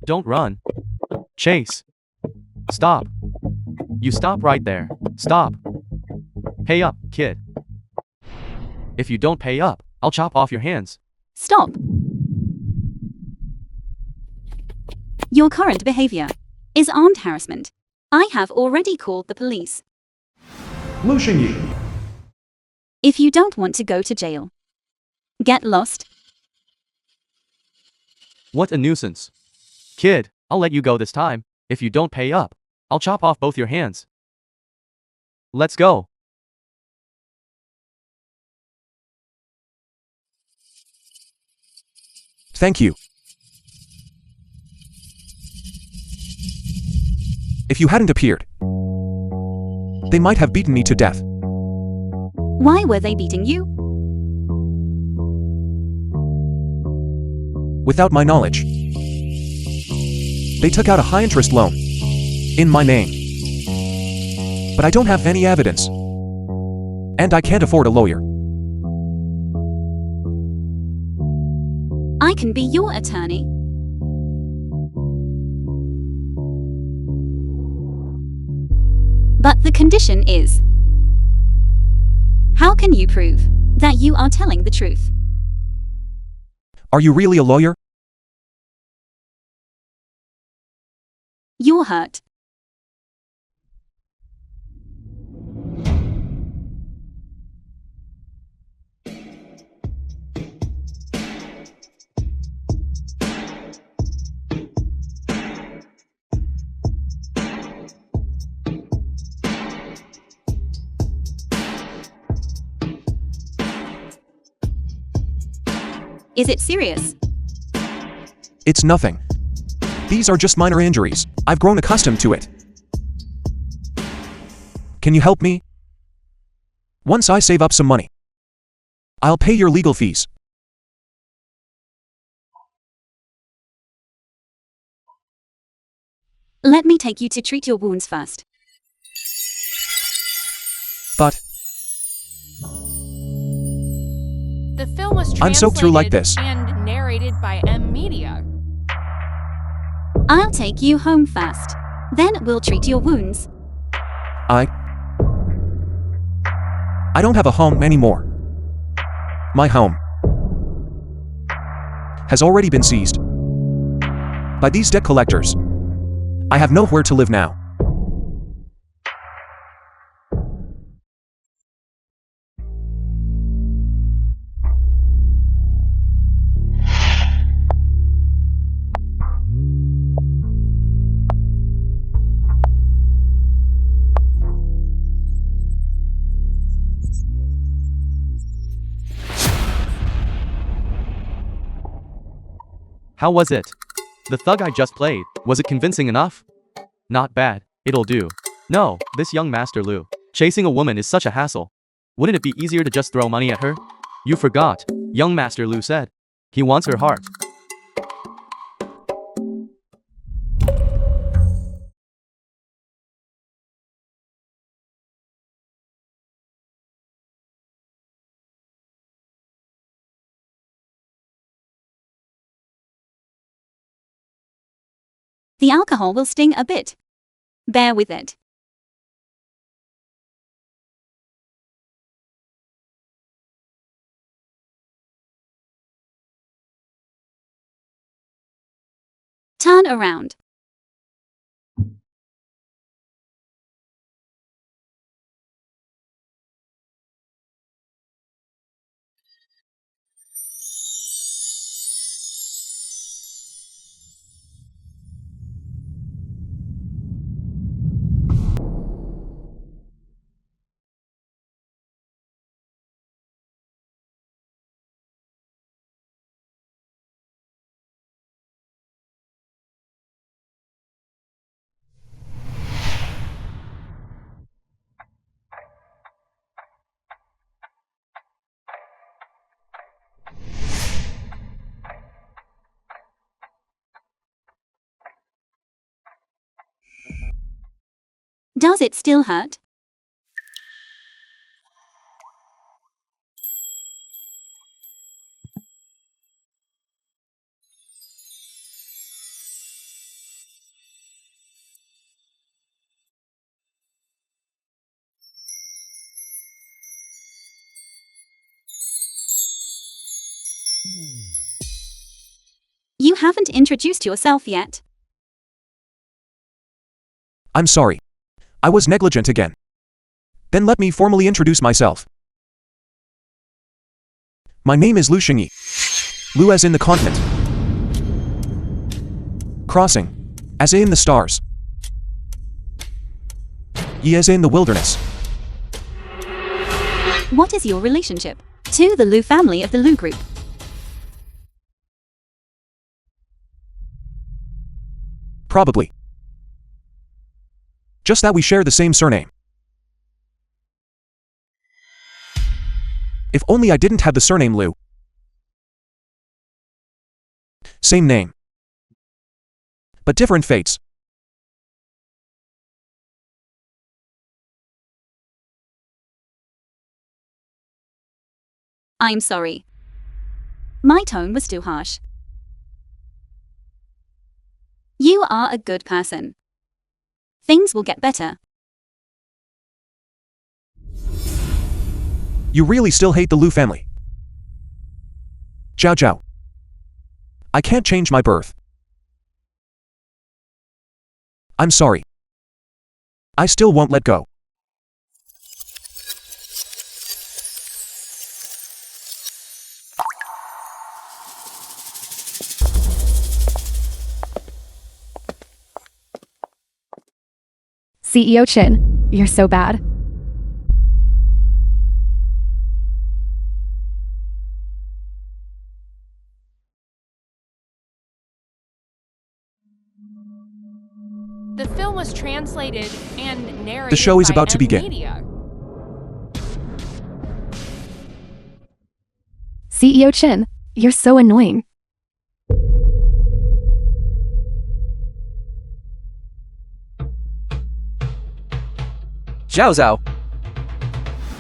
Don't run. Chase. Stop. You stop right there. Stop. Pay up, kid. If you don't pay up, I'll chop off your hands. Stop. Your current behavior is armed harassment. I have already called the police. Lucian you. If you don't want to go to jail, get lost. What a nuisance. Kid, I'll let you go this time. If you don't pay up, I'll chop off both your hands. Let's go. Thank you. If you hadn't appeared, they might have beaten me to death. Why were they beating you? Without my knowledge. They took out a high-interest loan in my name. But I don't have any evidence. And I can't afford a lawyer. I can be your attorney. But the condition is, how can you prove that you are telling the truth? Are you really a lawyer? You're hurt. Is it serious? It's nothing. These are just minor injuries. I've grown accustomed to it. Can you help me? Once I save up some money, I'll pay your legal fees. Let me take you to treat your wounds first. But The film was I'm soaked through like this. and narrated by M Media. I'll take you home first. Then we'll treat your wounds. I don't have a home anymore. My home has already been seized by these debt collectors. I have nowhere to live now. How was it? The thug I just played, was it convincing enough? Not bad, it'll do. No, this young Master Lu. Chasing a woman is such a hassle. Wouldn't it be easier to just throw money at her? You forgot, young Master Lu said. He wants her heart. The alcohol will sting a bit. Bear with it. Turn around. Does it still hurt? haven't introduced yourself yet. I'm sorry. I was negligent again. Then let me formally introduce myself. My name is Lu Xingyi. Lu as in the continent. Crossing, as in the stars. Yi as in the wilderness. What is your relationship to the Lu family of the Lu group? Probably. Just that we share the same surname. If only I didn't have the surname Lu. Same name. But different fates. I'm sorry. My tone was too harsh. You are a good person. Things will get better. You really still hate the Lu family. Zhao Zhao. I can't change my birth. I'm sorry. I still won't let go. CEO Chin, you're so bad. The film was translated and narrated The show is by about to begin. Media. CEO Chin, you're so annoying. Zhao Zhao,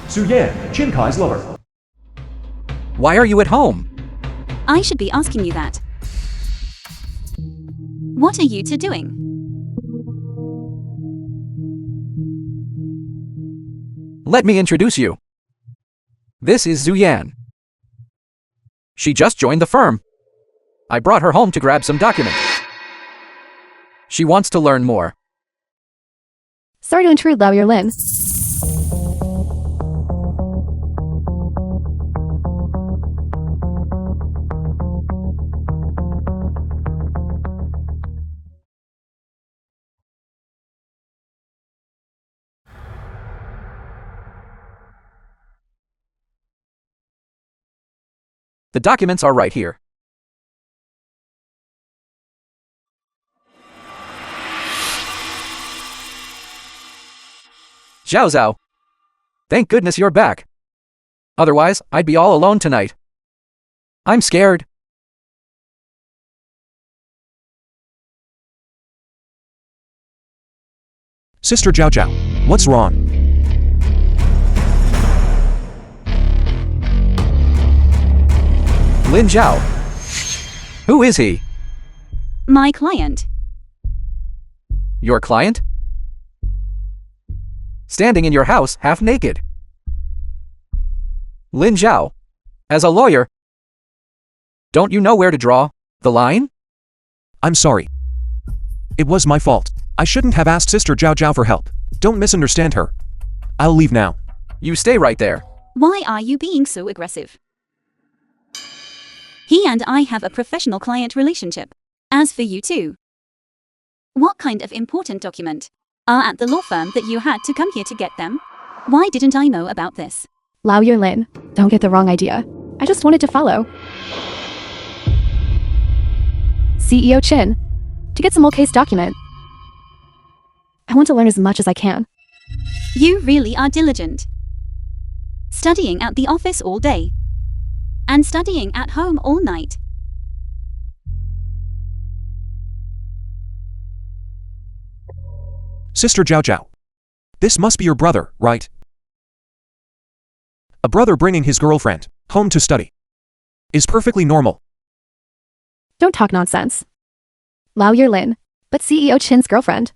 Su Yan, Qin Kai's lover. why are you at home? I should be asking you that. What are you two doing? Let me introduce you. This is Zhu Yan. She just joined the firm. I brought her home to grab some documents. She wants to learn more. Sorry to intrude, Lao Lin. The documents are right here. Zhao Zhao. Thank goodness you're back. Otherwise, I'd be all alone tonight. I'm scared. Sister Zhao Zhao, what's wrong? Lin Zhao. Who is he? My client. Your client? Standing in your house half naked. Lin Zhao. As a lawyer, don't you know where to draw the line? I'm sorry. It was my fault. I shouldn't have asked Sister Zhao Zhao for help. Don't misunderstand her. I'll leave now. You stay right there. Why are you being so aggressive? He and I have a professional client relationship. As for you two, what kind of important document are at the law firm that you had to come here to get them? Why didn't I know about this? Lao Lin, don't get the wrong idea. I just wanted to follow. CEO Chin, to get some old case document. I want to learn as much as I can. You really are diligent. Studying at the office all day. And studying at home all night. Sister Zhao Zhao. This must be your brother, right? A brother bringing his girlfriend home to study is perfectly normal. Don't talk nonsense. Lao Lin, but CEO Chin's girlfriend.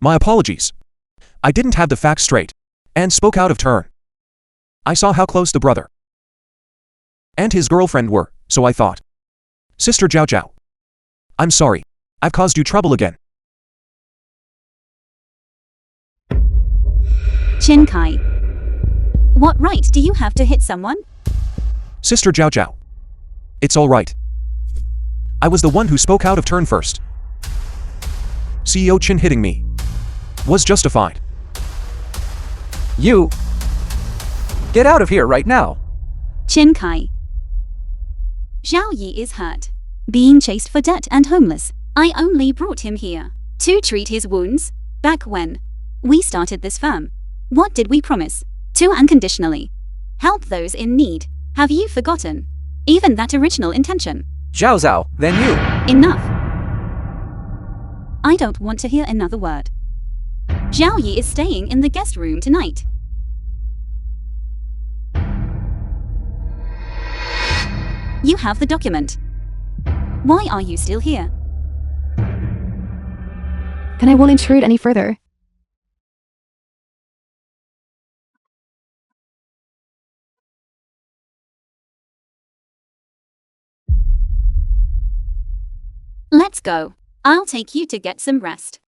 My apologies. I didn't have the facts straight and spoke out of turn. I saw how close the brother and his girlfriend were, so I thought. Sister Zhao Zhao. I'm sorry. I've caused you trouble again. Chin Kai. What right do you have to hit someone? Sister Zhao Zhao. It's all right. I was the one who spoke out of turn first. CEO Chin hitting me was justified. You. Get out of here right now. Chin Kai. Zhao Yi is hurt. Being chased for debt and homeless. I only brought him here to treat his wounds. Back when we started this firm, what did we promise? To unconditionally help those in need. Have you forgotten even that original intention? Zhao Zhao, then you. Enough. I don't want to hear another word. Zhao Yi is staying in the guest room tonight. You have the document. Why are you still here? Then I won't intrude any further. Let's go. I'll take you to get some rest.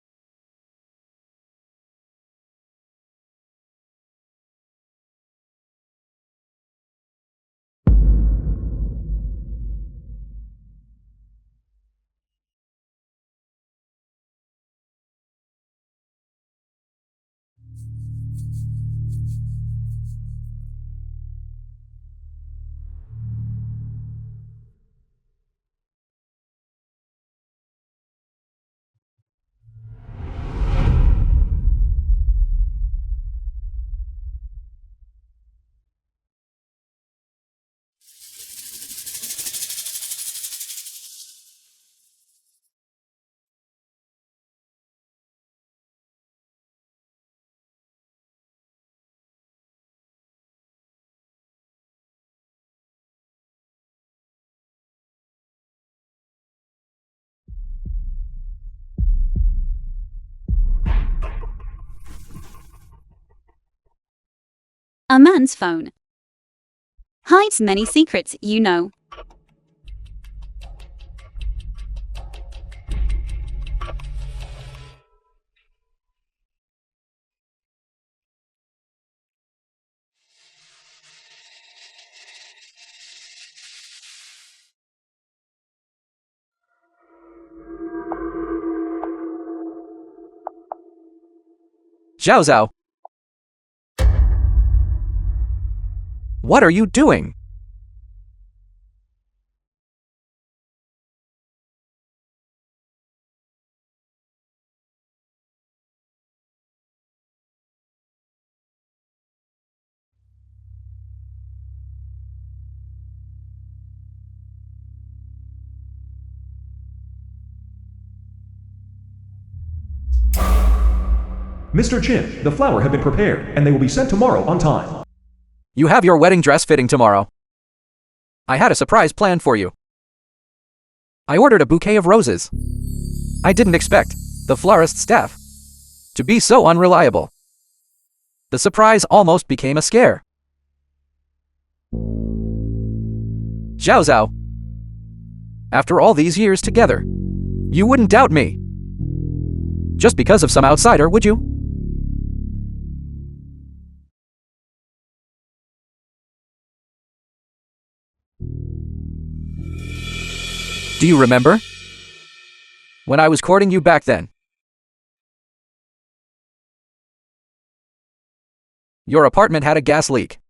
A man's phone hides many secrets, you know. Zhao Zhao. What are you doing? Mr. Chin, the flower have been prepared, and they will be sent tomorrow on time. You have your wedding dress fitting tomorrow. I had a surprise planned for you. I ordered a bouquet of roses. I didn't expect the florist staff to be so unreliable. The surprise almost became a scare. Zhao Zhao. After all these years together, you wouldn't doubt me. Just because of some outsider, would you? Do you remember? When I was courting you back then. Your apartment had a gas leak.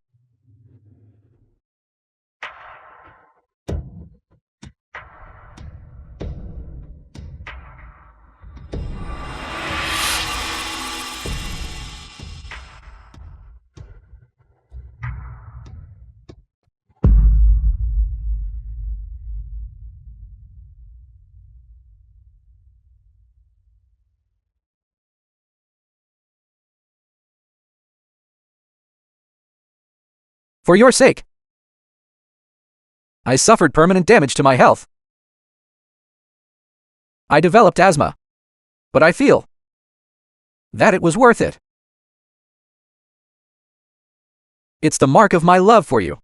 For your sake. I suffered permanent damage to my health. I developed asthma. But I feel that it was worth it. It's the mark of my love for you.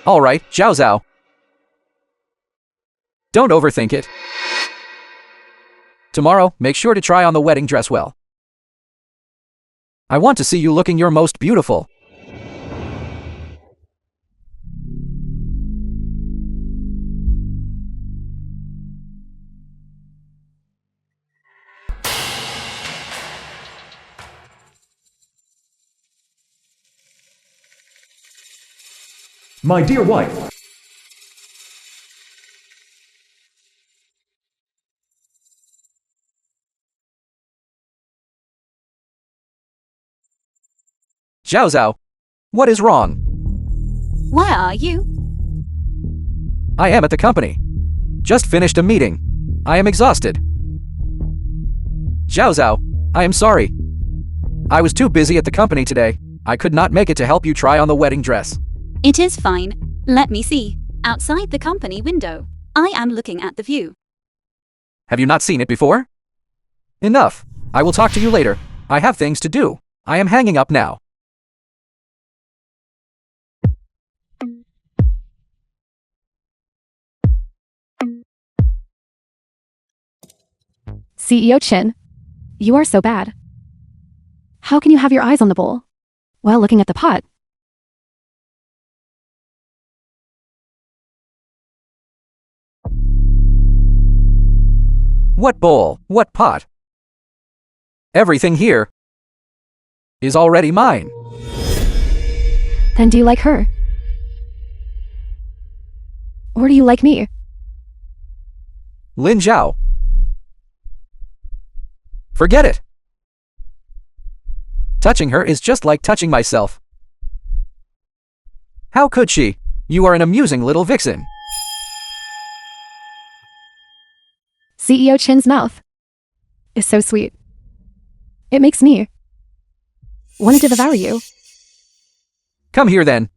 Alright, Zhao Zhao. Don't overthink it. Tomorrow, make sure to try on the wedding dress well. I want to see you looking your most beautiful. My dear wife, Zhao Zhao, what is wrong? Where are you? I am at the company. Just finished a meeting. I am exhausted. Zhao Zhao, I am sorry. I was too busy at the company today. I could not make it to help you try on the wedding dress. It is fine. Let me see. Outside the company window. I am looking at the view. Have you not seen it before? Enough. I will talk to you later. I have things to do. I am hanging up now. CEO Chin, you are so bad. How can you have your eyes on the bowl while looking at the pot? What bowl? What pot? Everything here is already mine. Then do you like her? Or do you like me? Lin Zhao. Forget it. Touching her is just like touching myself. How could she? You are an amusing little vixen. CEO Chin's mouth is so sweet. It makes me want to devour you. Come here then.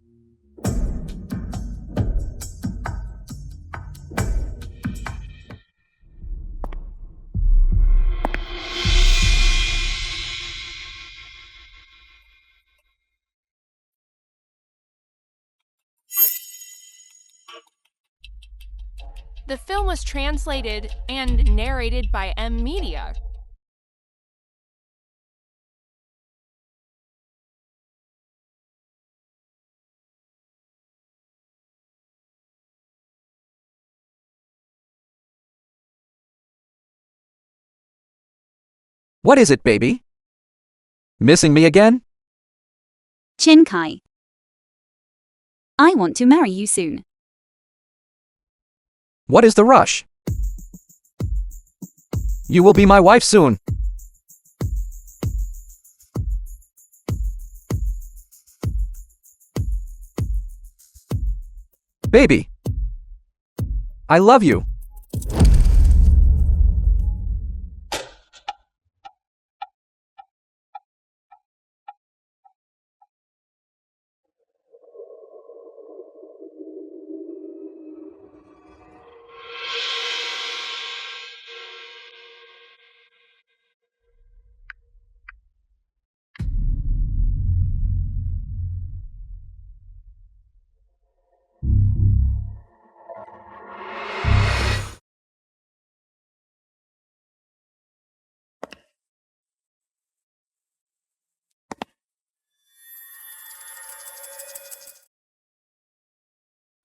The film was translated and narrated by M Media. What is it, baby? Missing me again? Chin Kai. I want to marry you soon. What is the rush? You will be my wife soon. Baby, I love you.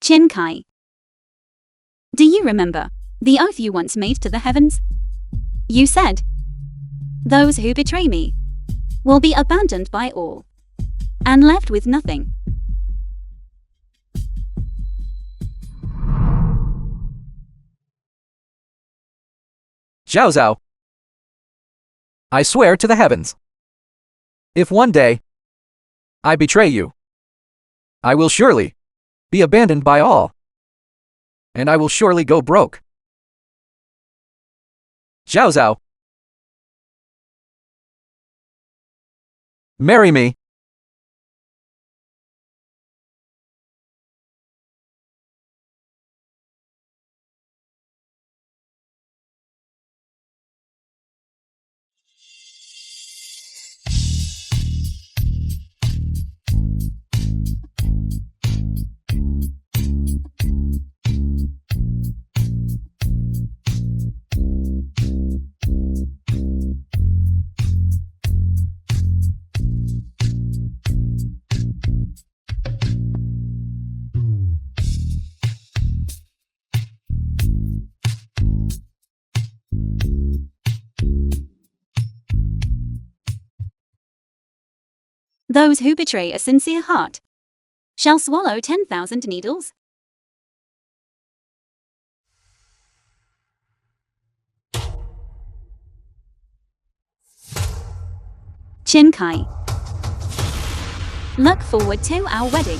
Chin Kai. Do you remember the oath you once made to the heavens? You said, "Those who betray me will be abandoned by all and left with nothing." Zhao Zhao. I swear to the heavens. If one day I betray you, I will surely be abandoned by all, and I will surely go broke. Zhao Zhao. Marry me. Those who betray a sincere heart shall swallow 10,000 needles. Chin Kai. Look forward to our wedding.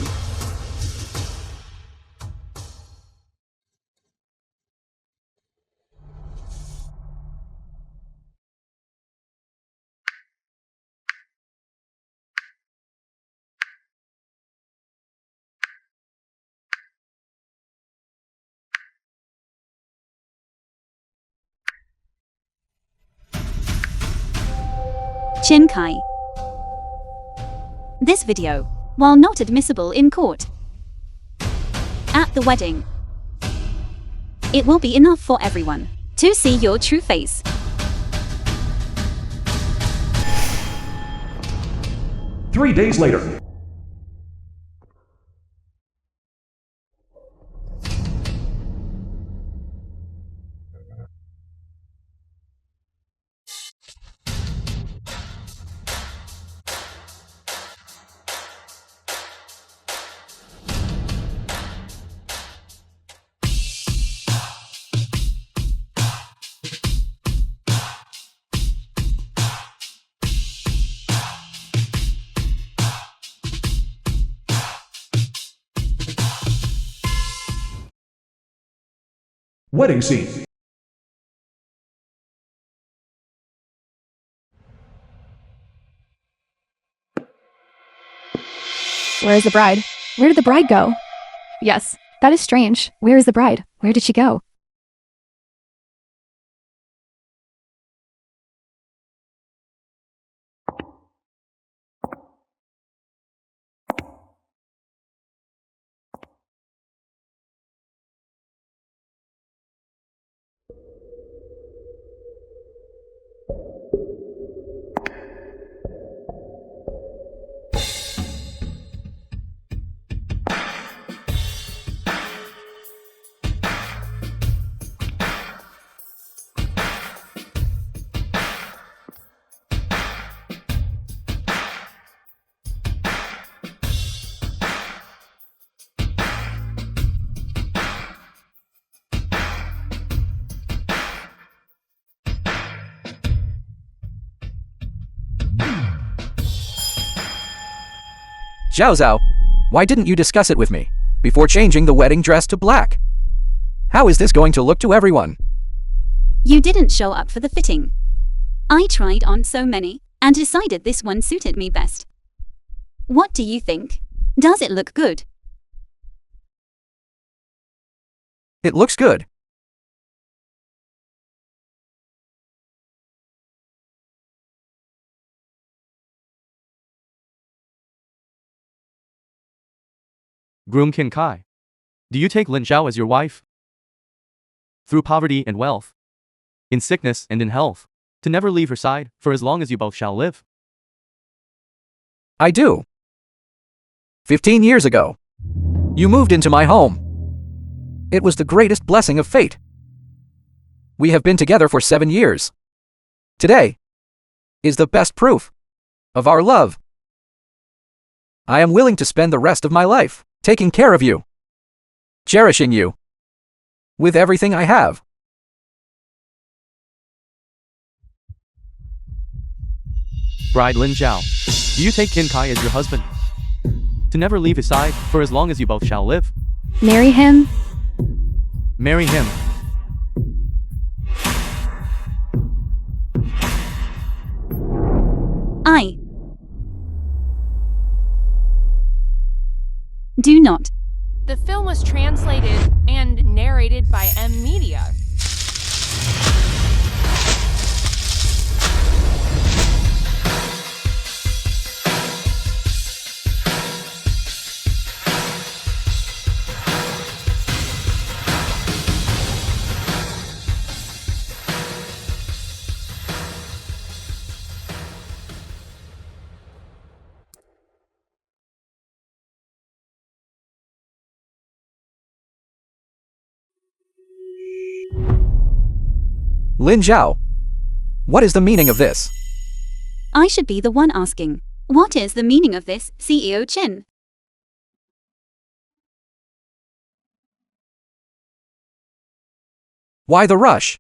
Chin Kai. This video, while not admissible in court, at the wedding, it will be enough for everyone to see your true face. Three days later. Wedding scene. Where is the bride? Where did the bride go? Yes, that is strange. Where is the bride? Where did she go? Zhao Zhao, why didn't you discuss it with me before changing the wedding dress to black? How is this going to look to everyone? You didn't show up for the fitting. I tried on so many and decided this one suited me best. What do you think? Does it look good? It looks good. Groom King Kai. Do you take Lin Zhao as your wife? Through poverty and wealth, in sickness and in health, to never leave her side for as long as you both shall live. I do. 15 years ago, you moved into my home. It was the greatest blessing of fate. We have been together for 7 years. Today is the best proof of our love. I am willing to spend the rest of my life taking care of you, cherishing you, with everything I have. Bride Lin Zhao. Do you take Kin Kai as your husband? To never leave his side for as long as you both shall live. Marry him? Marry him. I do not. The film was translated and narrated by M Media. Lin Zhao, what is the meaning of this? I should be the one asking. What is the meaning of this, CEO Chin? Why the rush?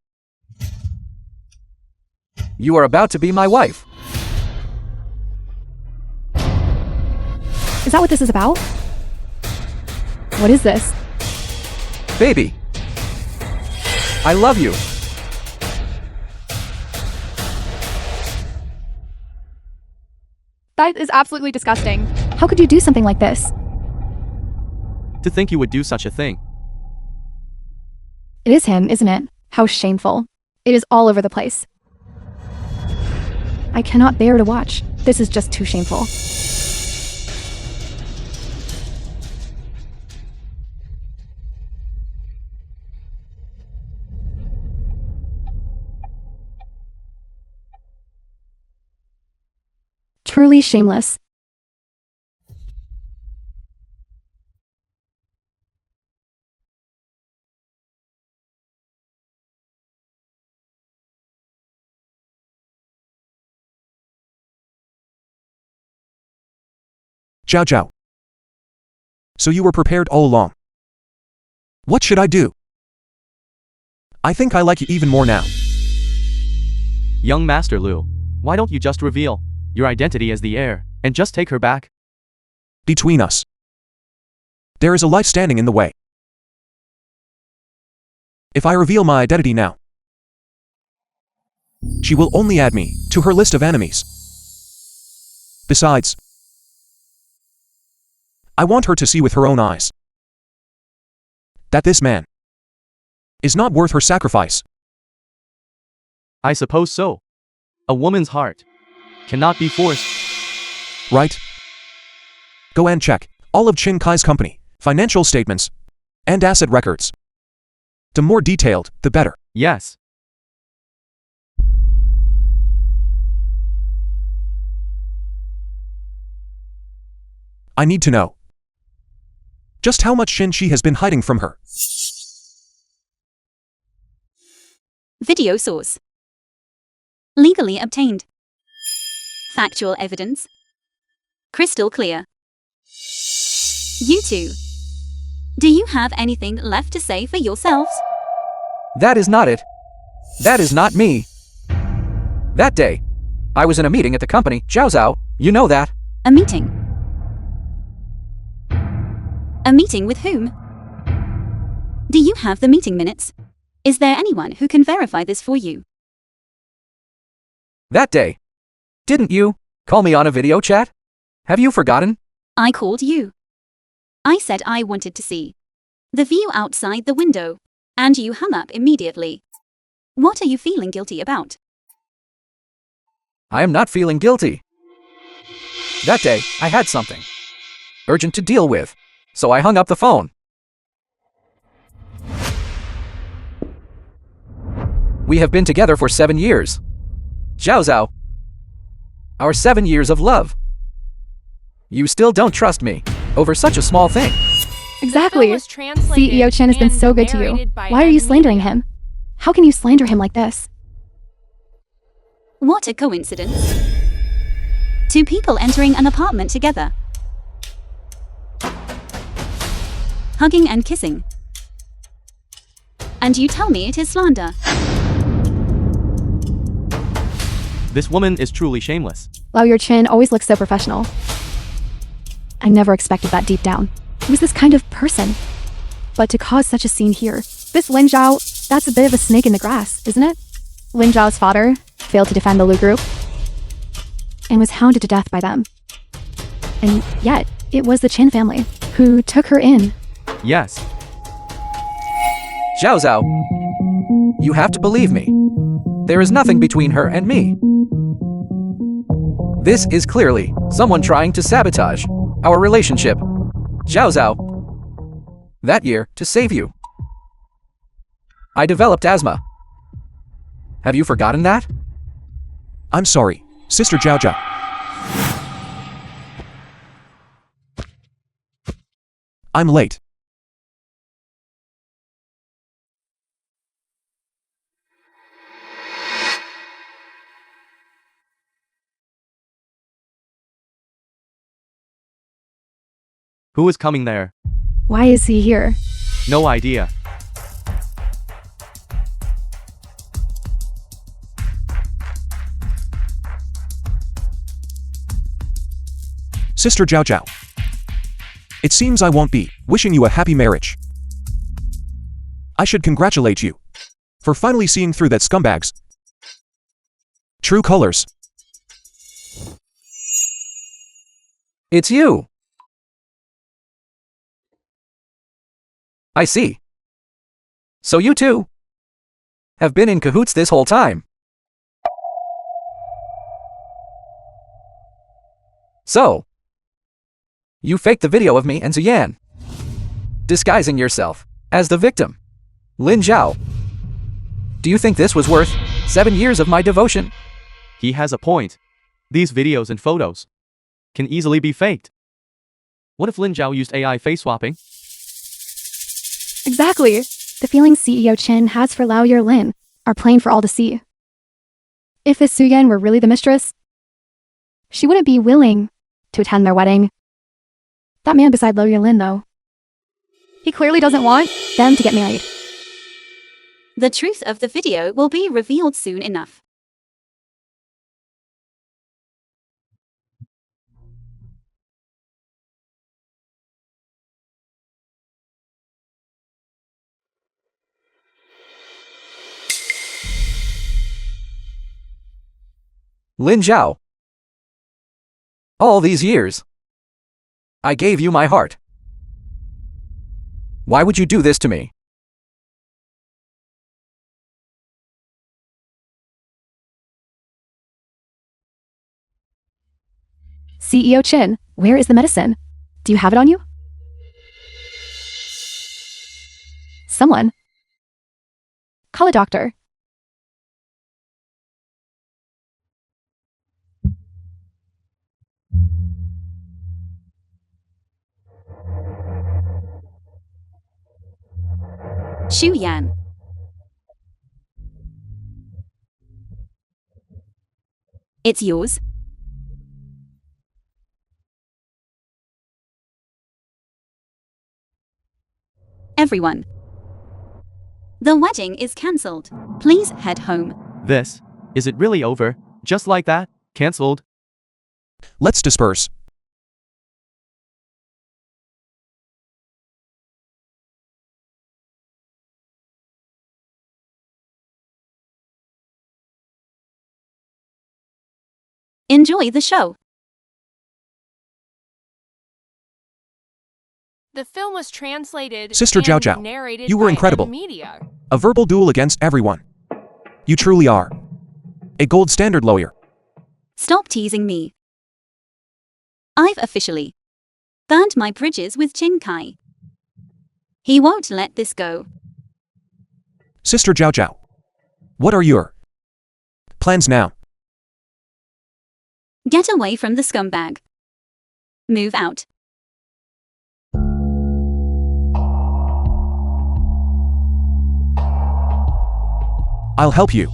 You are about to be my wife. Is that what this is about? What is this? Baby. I love you. That is absolutely disgusting. How could you do something like this? To think you would do such a thing. It is him, isn't it? How shameful. It is all over the place. I cannot bear to watch. This is just too shameful. Truly shameless. Zhao Zhao. So you were prepared all along. What should I do? I think I like you even more now. Young Master Lu, why don't you just reveal your identity as the heir and just take her back? Between us, there is a life standing in the way. If I reveal my identity now, she will only add me to her list of enemies. Besides, I want her to see with her own eyes that this man is not worth her sacrifice. I suppose so. A woman's heart cannot be forced. Right? Go and check all of Chin Kai's company, financial statements, and asset records. The more detailed, the better. Yes. I need to know just how much Shin she has been hiding from her. Video source. Legally obtained. Factual evidence. Crystal clear. You two. Do you have anything left to say for yourselves? That is not it. That is not me. That day, I was in a meeting at the company, Zhao Zhao, you know that. A meeting. A meeting with whom? Do you have the meeting minutes? Is there anyone who can verify this for you? That day. Didn't you call me on a video chat? Have you forgotten? I called you. I said I wanted to see the view outside the window, and you hung up immediately. What are you feeling guilty about? I am not feeling guilty. That day, I had something urgent to deal with, so I hung up the phone. We have been together for 7 years. Zhao Zhao. Our 7 years of love. You still don't trust me over such a small thing. Exactly. was translated CEO Chen has been and so good to you. narrated by Why are you N slandering Media. him? How can you slander him like this? What a coincidence. Two people entering an apartment together. Hugging and kissing. And you tell me it is slander. This woman is truly shameless. Lao Your Chin always looks so professional. I never expected that deep down. Who's this kind of person? But to cause such a scene here, this Lin Zhao, that's a bit of a snake in the grass, isn't it? Lin Zhao's father failed to defend the Lu group and was hounded to death by them. And yet, it was the Chin family who took her in. Yes. Zhao Zhao. You have to believe me. There is nothing between her and me. This is clearly someone trying to sabotage our relationship. Zhao Zhao. That year, to save you, I developed asthma. Have you forgotten that? I'm sorry, Sister Zhao Zhao. I'm late. Who is coming there? Why is he here? No idea. Sister Zhao Zhao. It seems I won't be wishing you a happy marriage. I should congratulate you for finally seeing through that scumbag's true colors. It's you. I see. So you two have been in cahoots this whole time. So, you faked the video of me and Zuyan, disguising yourself as the victim, Lin Zhao. Do you think this was worth 7 years of my devotion? He has a point. These videos and photos can easily be faked. What if Lin Zhao used AI face swapping? Exactly. The feelings CEO Chen has for Lao Lin are plain for all to see. If this Suyen were really the mistress, she wouldn't be willing to attend their wedding. That man beside Lao Lin, though, he clearly doesn't want them to get married. The truth of the video will be revealed soon enough. Lin Zhao. All these years, I gave you my heart. Why would you do this to me? CEO Chen, where is the medicine? Do you have it on you? Someone. Call a doctor. Xu Yan. It's yours. Everyone. The wedding is cancelled. Please head home. Is it really over? Just like that? Cancelled? Let's disperse. Enjoy the show. The film was translated Sister and Zhao Zhao, narrated you were by incredible. Media. A verbal duel against everyone. You truly are a gold standard lawyer. Stop teasing me. I've officially burned my bridges with Jin Kai. He won't let this go. Sister Zhao Zhao, what are your plans now? Get away from the scumbag. Move out. I'll help you.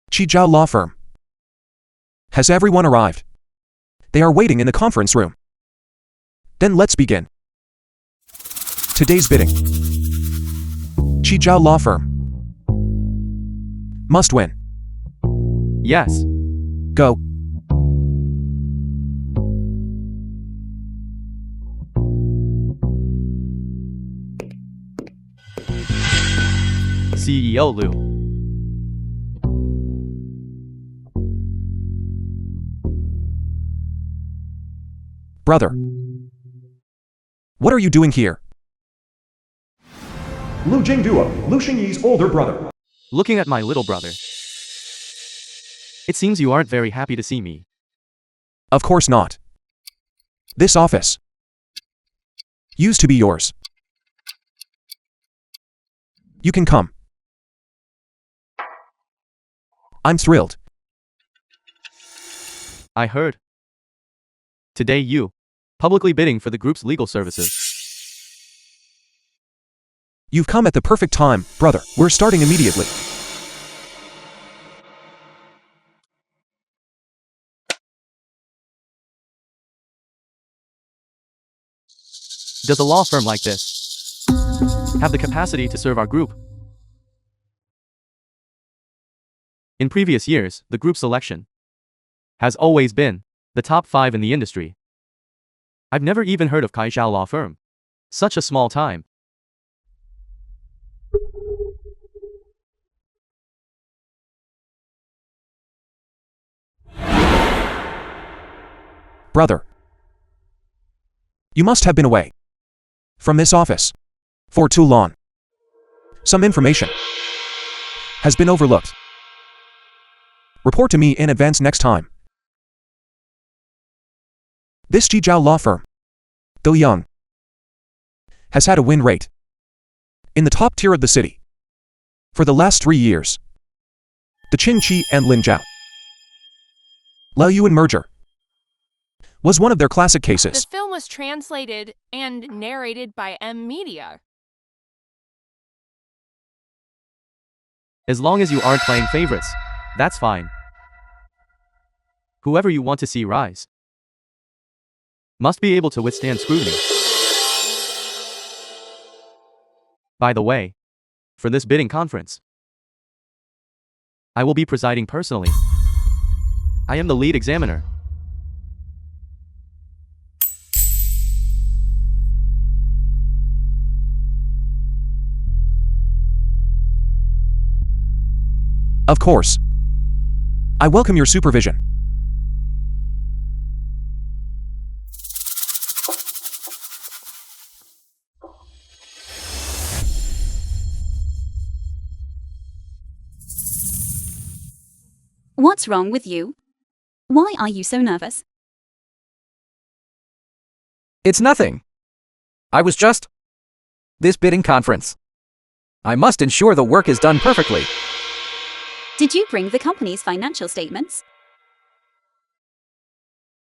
Qizhao Law Firm. Has everyone arrived? They are waiting in the conference room. Then let's begin. Today's bidding. Qizhao Law Firm. Must win. Yes. Go. CEO Liu. Brother. What are you doing here? Lu Jingduo, Lu Xingyi's older brother. Looking at my little brother. It seems you aren't very happy to see me. Of course not. This office used to be yours. You can come. I'm thrilled. I heard. Today you publicly bidding for the group's legal services. You've come at the perfect time, brother. We're starting immediately. Does a law firm like this have the capacity to serve our group? In previous years, the group selection has always been the top 5 in the industry. I've never even heard of Kai Zhao Law Firm. Such a small time. Brother. You must have been away from this office for too long. Some information has been overlooked. Report to me in advance next time. This Jijiao law firm, though young, has had a win rate in the top tier of the city for the last 3 years. The Qin Qi and Lin Zhao Lao Yuan merger was one of their classic cases. The film was translated and narrated by Media. As long as you aren't playing favorites, that's fine. Whoever you want to see rise must be able to withstand scrutiny. By the way, for this bidding conference, I will be presiding personally. I am the lead examiner. Of course. I welcome your supervision. What's wrong with you? Why are you so nervous? It's nothing. I was just... this bidding conference. I must ensure the work is done perfectly. Did you bring the company's financial statements?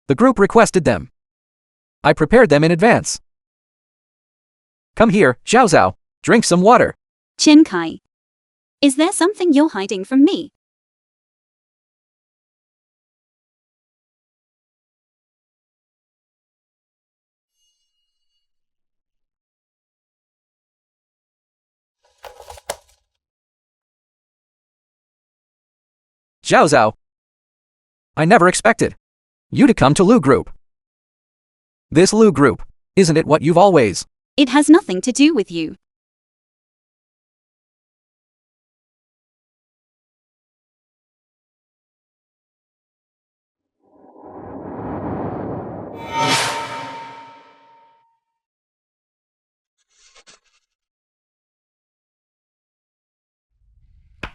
The group requested them. I prepared them in advance. Come here, Zhao Zhao. Drink some water. Qin Kai. Is there something you're hiding from me? Zhao Zhao. I never expected you to come to Lu Group. This Lu Group, isn't it what you've always... It has nothing to do with you.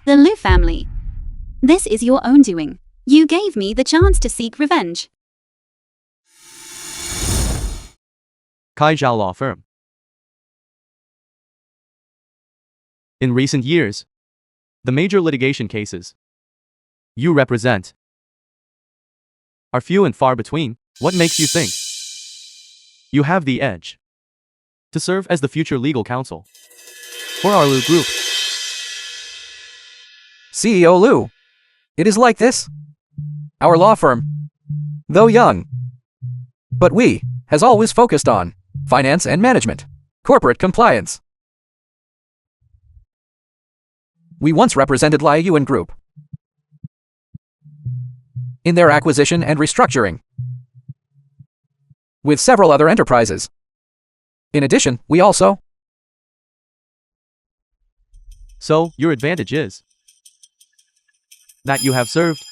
The Lu family. This is your own doing. You gave me the chance to seek revenge. Kai Zhao Law Firm. In recent years, the major litigation cases you represent are few and far between. What makes you think you have the edge to serve as the future legal counsel for our Lu Group? CEO Lu. It is like this. Our law firm, though young, but we, has always focused on finance and management, corporate compliance. We once represented Lai Yuan Group in their acquisition and restructuring, with several other enterprises. In addition, we also... So, your advantage is that you have served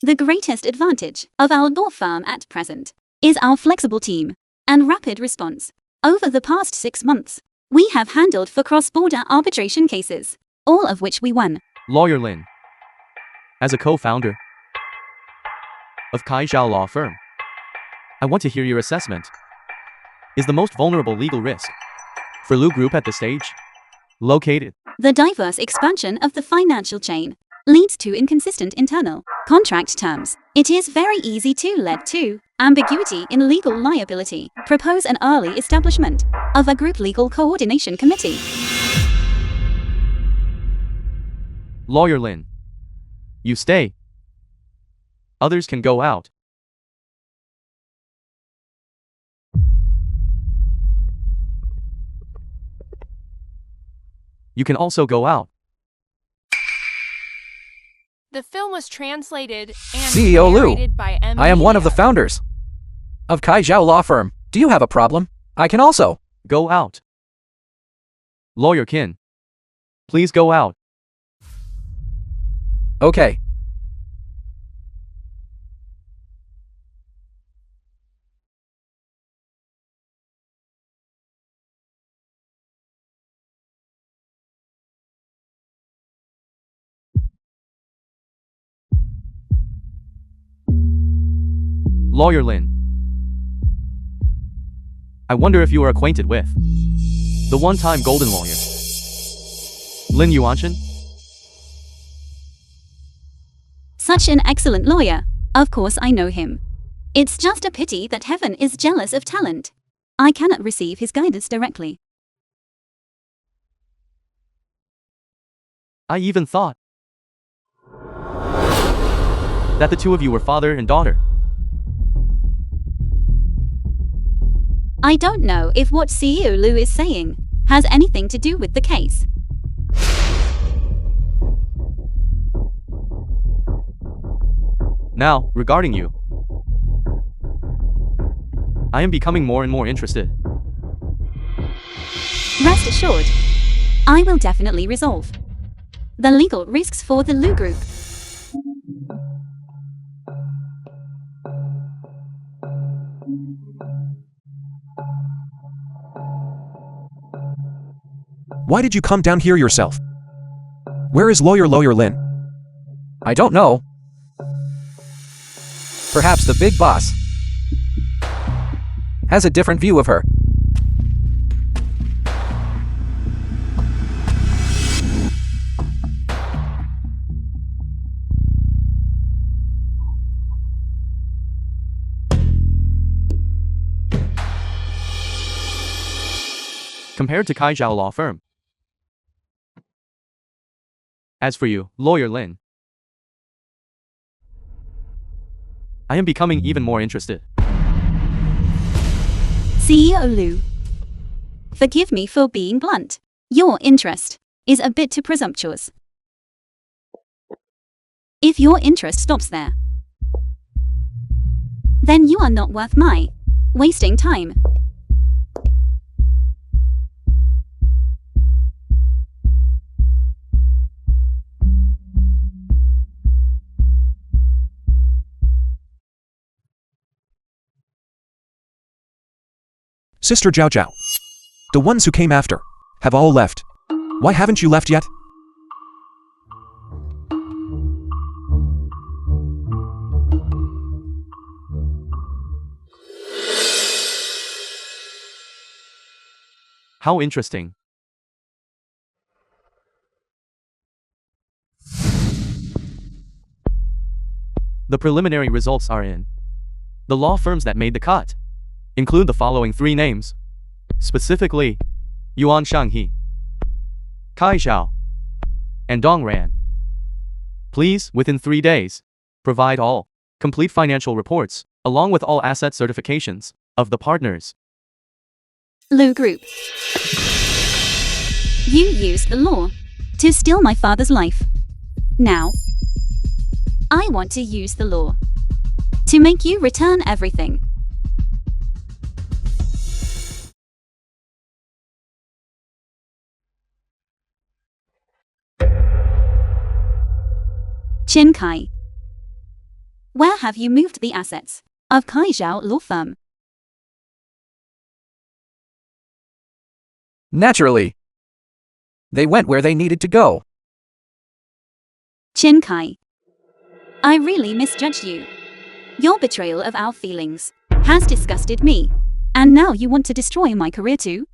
The greatest advantage of our law firm at present is our flexible team and rapid response. Over the past 6 months, we have handled for cross-border arbitration cases, all of which we won. Lawyer Lin. As a co-founder of Kai Zhao Law Firm, I want to hear your assessment. Is the most vulnerable legal risk for Lu Group at this stage located? The diverse expansion of the financial chain leads to inconsistent internal contract terms. It is very easy to lead to ambiguity in legal liability, propose an early establishment of a group legal coordination committee. Lawyer Lin. You stay. Others can go out. You can also go out. The film was translated and CEO Liu, narrated by M. I am one of the Media. founders of Kai Zhao Law Firm. Do you have a problem? I can also. Go out. Lawyer Qin. Please go out. Okay. Lawyer Lin. I wonder if you are acquainted with the one-time golden lawyer, Lin Yuanshan? Such an excellent lawyer. Of course I know him. It's just a pity that heaven is jealous of talent. I cannot receive his guidance directly. I even thought that the two of you were father and daughter. I don't know if what CEO Liu is saying has anything to do with the case. Now, regarding you, I am becoming more and more interested. Rest assured, I will definitely resolve the legal risks for the Liu Group. Why did you come down here yourself? Where is Lawyer Lin? I don't know. Perhaps the big boss has a different view of her. Compared to Kai Zhao Law Firm. As for you, Lawyer Lin, I am becoming even more interested. CEO Liu, forgive me for being blunt. Your interest is a bit too presumptuous. If your interest stops there, then you are not worth my wasting time. Sister Zhao Zhao. The ones who came after have all left. Why haven't you left yet? How interesting. The preliminary results are in. The law firms that made the cut include the following three names. Specifically, Yuan Shanghe, Kai Zhao, and Dong Ran. Please, within 3 days, provide all complete financial reports, along with all asset certifications of the partners. Liu Group, you used the law to steal my father's life. Now, I want to use the law to make you return everything. Qin Kai, where have you moved the assets of Kai Zhao Law Firm? Naturally. They went where they needed to go. Qin Kai, I really misjudged you. Your betrayal of our feelings has disgusted me, and now you want to destroy my career too?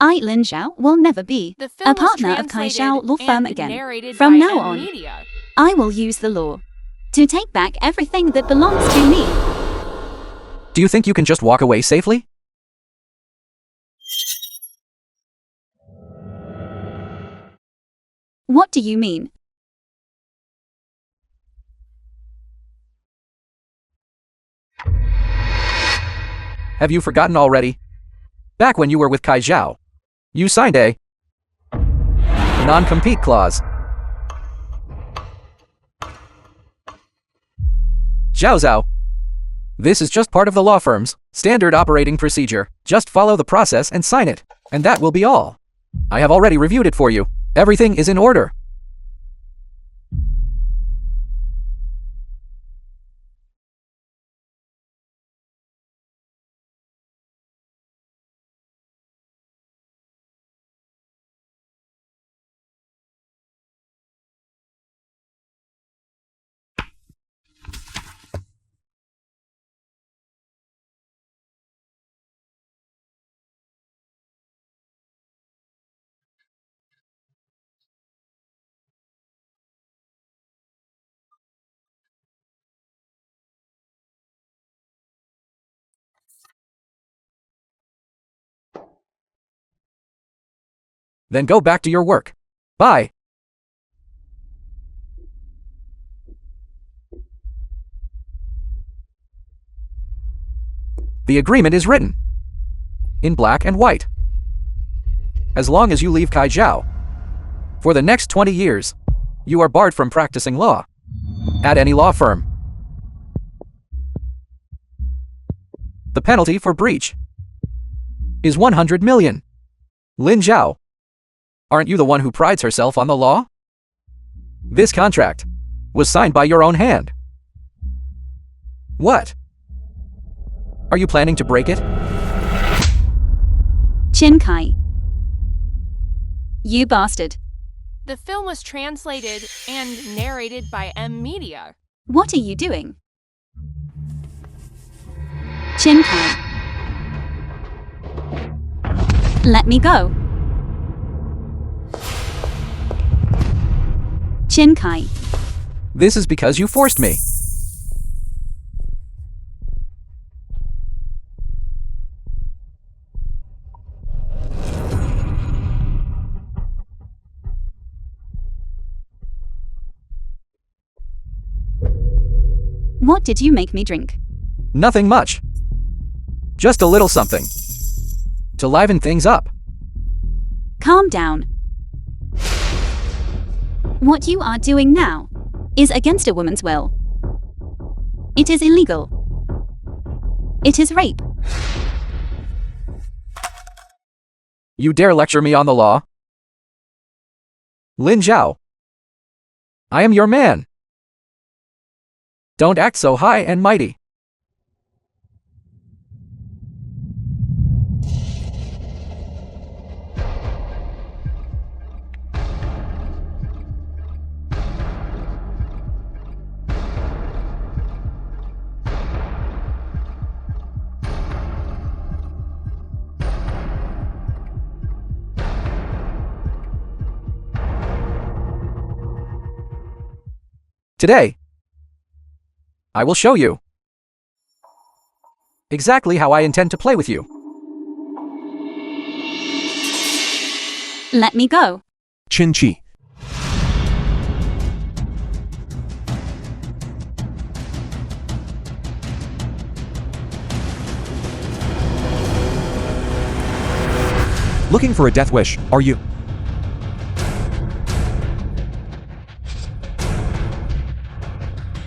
I, Lin Zhao, will never be The film a partner was of Kai translated Zhao Law Firm and again. narrated From by now M. on, Media. I will use the law To take back everything that belongs to me. Do you think you can just walk away safely? What do you mean? Have you forgotten already? Back when you were with Kai Zhao, you signed a non-compete clause. Zhao Zhao. This is just part of the law firm's standard operating procedure. Just follow the process and sign it, and that will be all. I have already reviewed it for you. Everything is in order. Then go back to your work. Bye. The agreement is written in black and white. As long as you leave Kai Zhao, for the next 20 years, you are barred from practicing law at any law firm. The penalty for breach is 100 million. Lin Zhao, aren't you the one who prides herself on the law? This contract was signed by your own hand. What? Are you planning to break it? Chin Kai. You bastard. The film was translated and narrated by M Media. What are you doing? Chin Kai. Let me go. Chin Kai. This is because you forced me. What did you make me drink? Nothing much. Just a little something to liven things up. Calm down. What you are doing now is against a woman's will. It is illegal. It is rape. You dare lecture me on the law? Lin Zhao, I am your man. Don't act so high and mighty. Today, I will show you exactly how I intend to play with you. Let me go. Chin Chi. Looking for a death wish, are you?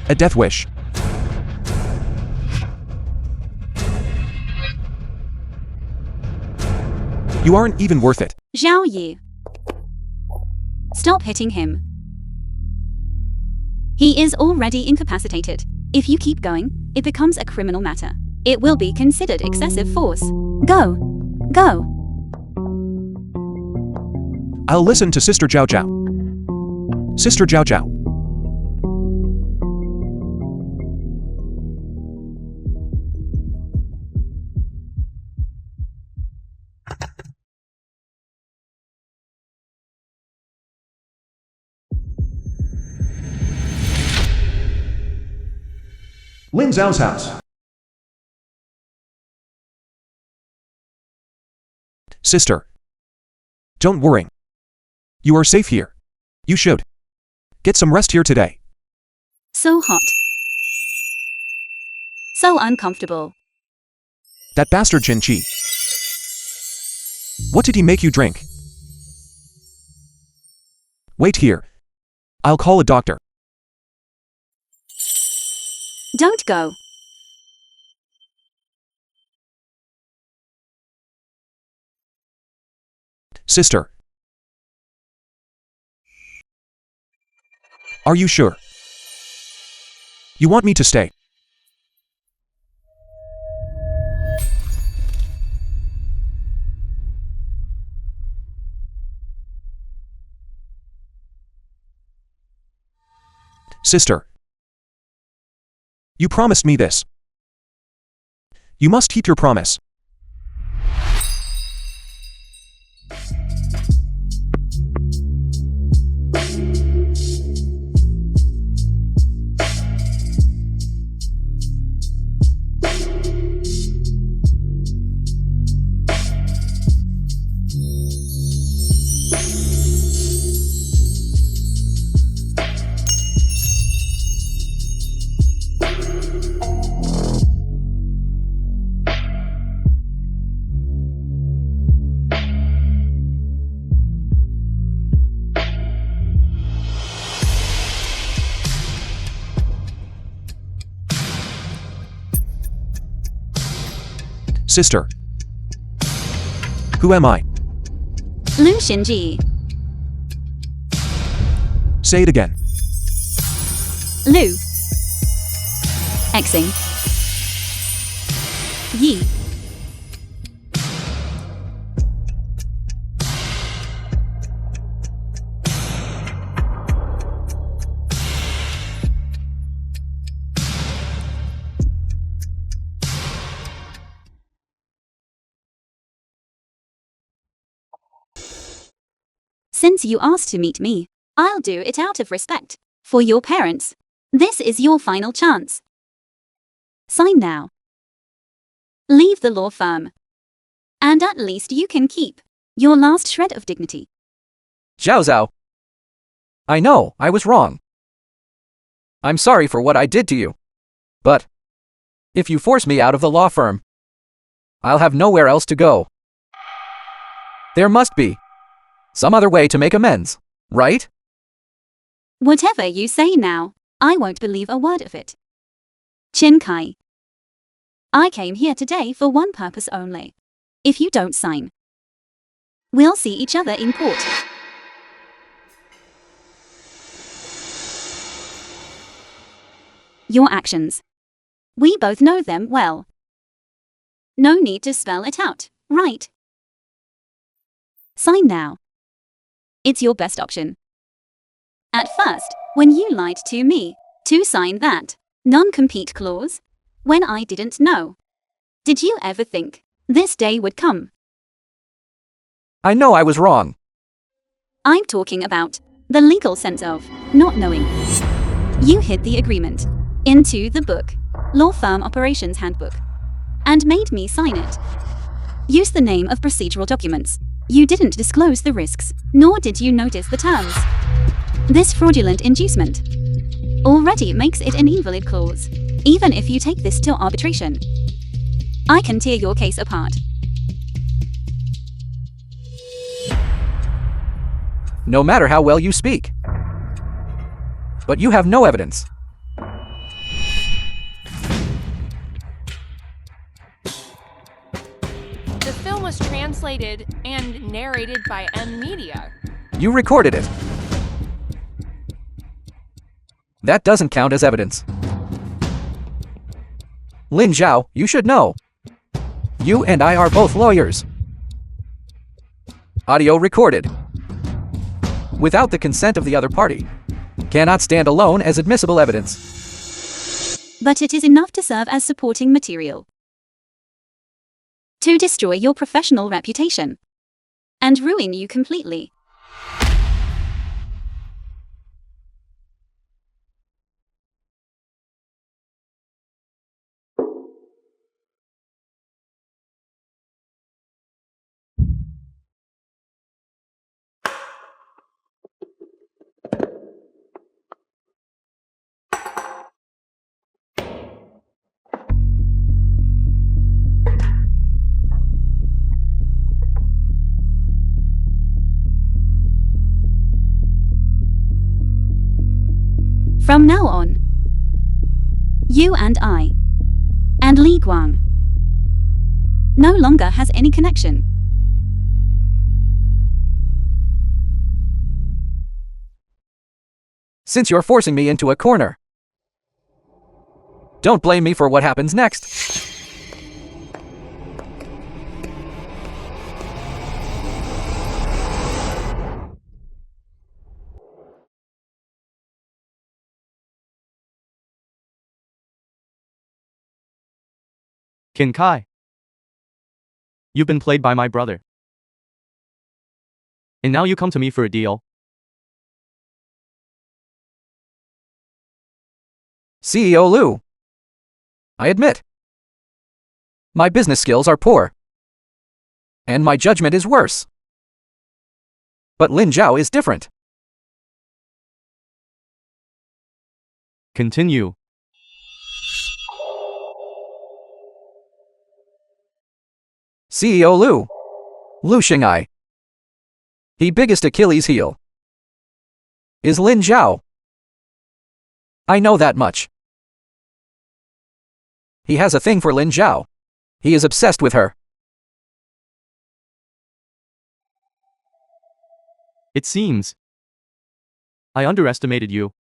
A death wish. You aren't even worth it. Zhao Yi. Stop hitting him. He is already incapacitated. If you keep going, it becomes a criminal matter. It will be considered excessive force. Go. Go. I'll listen to Sister Zhao Zhao. Sister Zhao Zhao. Lin Zhao's house. Sister. Don't worry. You are safe here. You should. Get some rest here today. So hot. So uncomfortable. That bastard Jin Chi. What did he make you drink? Wait here. I'll call a doctor. Don't go. Sister. Are you sure? You want me to stay? Sister. You promised me this. You must keep your promise. Sister. Who am I? Lu Xinji. Say it again. Lu. Xing. Yi. Since you asked to meet me, I'll do it out of respect for your parents. This is your final chance. Sign now. Leave the law firm. And at least you can keep your last shred of dignity. Zhao Zhao. I know, I was wrong. I'm sorry for what I did to you. But if you force me out of the law firm, I'll have nowhere else to go. There must be some other way to make amends, right? Whatever you say now, I won't believe a word of it. Qin Kai. I came here today for one purpose only. If you don't sign, we'll see each other in court. Your actions. We both know them well. No need to spell it out, right? Sign now. It's your best option. At first, when you lied to me to sign that non-compete clause, when I didn't know, did you ever think this day would come? I know I was wrong. I'm talking about the legal sense of not knowing. You hid the agreement into the book, Law Firm Operations Handbook, and made me sign it. Use the name of procedural documents. You didn't disclose the risks, nor did you notice the terms. This fraudulent inducement already makes it an invalid clause, even if you take this to arbitration. I can tear your case apart. No matter how well you speak. But you have no evidence. The film was translated and narrated by M Media. You recorded it. That doesn't count as evidence. Lin Zhao, you should know. You and I are both lawyers. Audio recorded without the consent of the other party cannot stand alone as admissible evidence. But it is enough to serve as supporting material to destroy your professional reputation and ruin you completely. From now on, you and I, and Li Guang, no longer has any connection. Since you're forcing me into a corner, don't blame me for what happens next. Qin Kai. You've been played by my brother. And now you come to me for a deal? CEO Liu. I admit, my business skills are poor, and my judgment is worse. But Lin Zhao is different. Continue. CEO Liu. Lu Xingai. The biggest Achilles heel is Lin Zhao. I know that much. He has a thing for Lin Zhao. He is obsessed with her. It seems I underestimated you.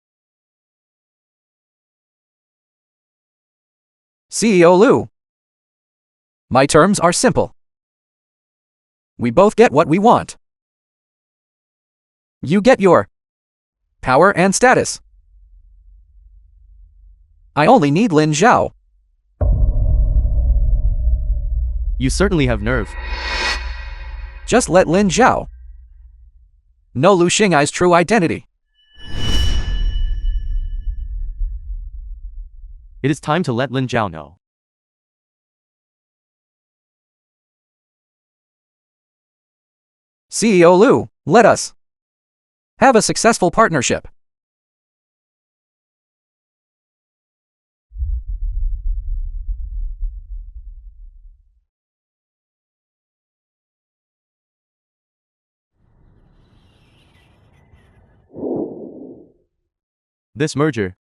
CEO Liu. My terms are simple. We both get what we want. You get your power and status. I only need Lin Zhao. You certainly have nerve. Just let Lin Zhao know Lu Xingai's true identity. It is time to let Lin Zhao know. CEO Liu, let us have a successful partnership. This merger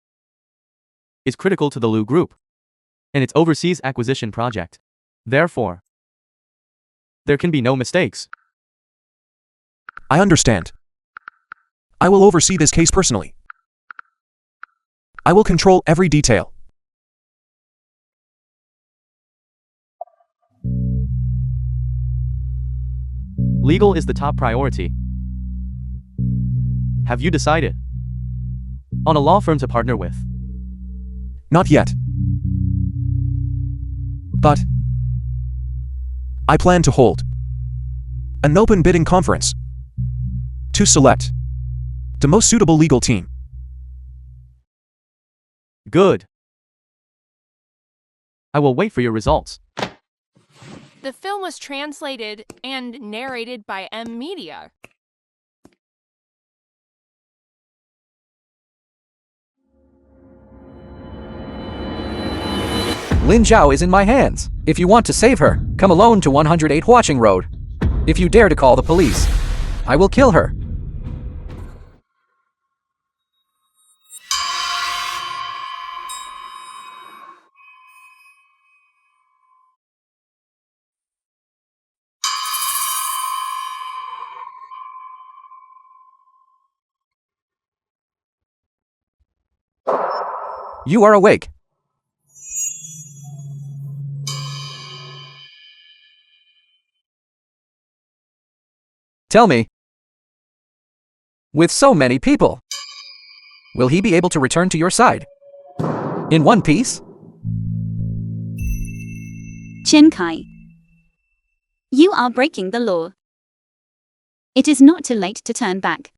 is critical to the Lu Group and its overseas acquisition project. Therefore, there can be no mistakes. I understand. I will oversee this case personally. I will control every detail. Legal is the top priority. Have you decided on a law firm to partner with? Not yet. But I plan to hold an open bidding conference to select the most suitable legal team. Good. I will wait for your results. The film was translated and narrated by M Media. Lin Zhao is in my hands. If you want to save her, come alone to 108 Watching Road. If you dare to call the police, I will kill her. You are awake. Tell me, with so many people, will he be able to return to your side in one piece? Qin Kai, you are breaking the law. It is not too late to turn back.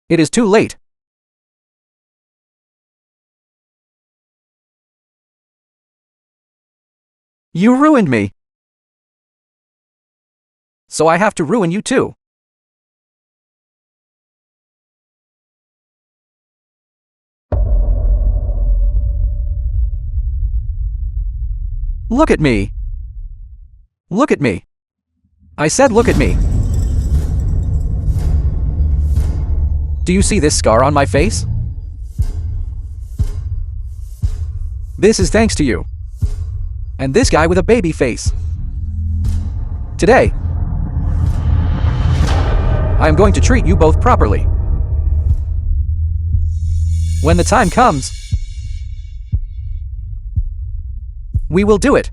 It is too late. You ruined me. So I have to ruin you too. Look at me. Look at me. I said look at me. Do you see this scar on my face? This is thanks to you. And this guy with a baby face. Today, I am going to treat you both properly. When the time comes, we will do it.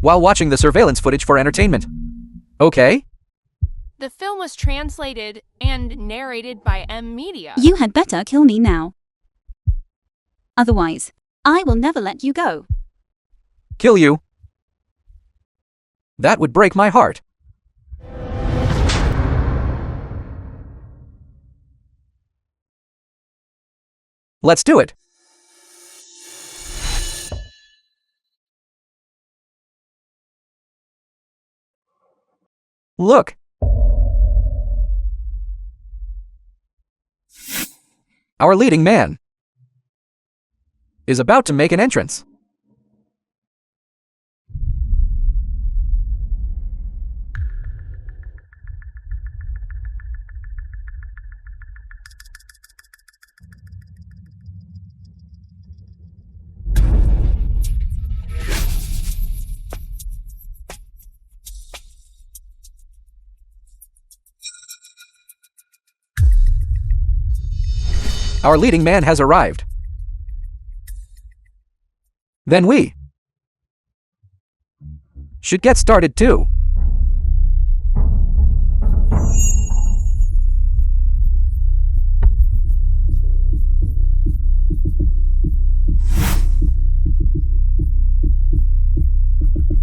While watching the surveillance footage for entertainment. Okay? The film was translated and narrated by M Media. You had better kill me now. Otherwise, I will never let you go. Kill you? That would break my heart. Let's do it. Look. Our leading man is about to make an entrance. Our leading man has arrived. Then we should get started too.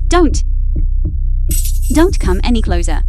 Don't come any closer.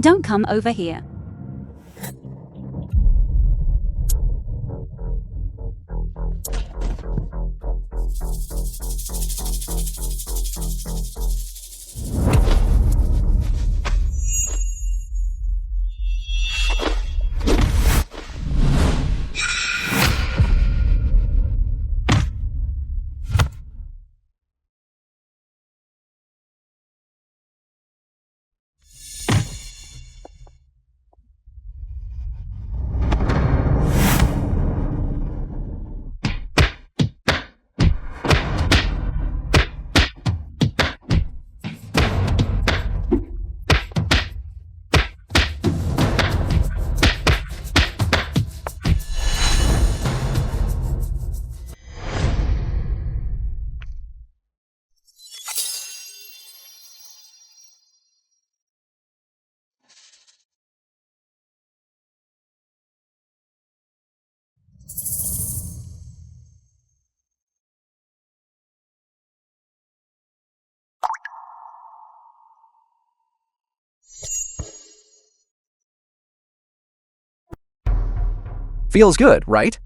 Don't come over here. Feels good, right?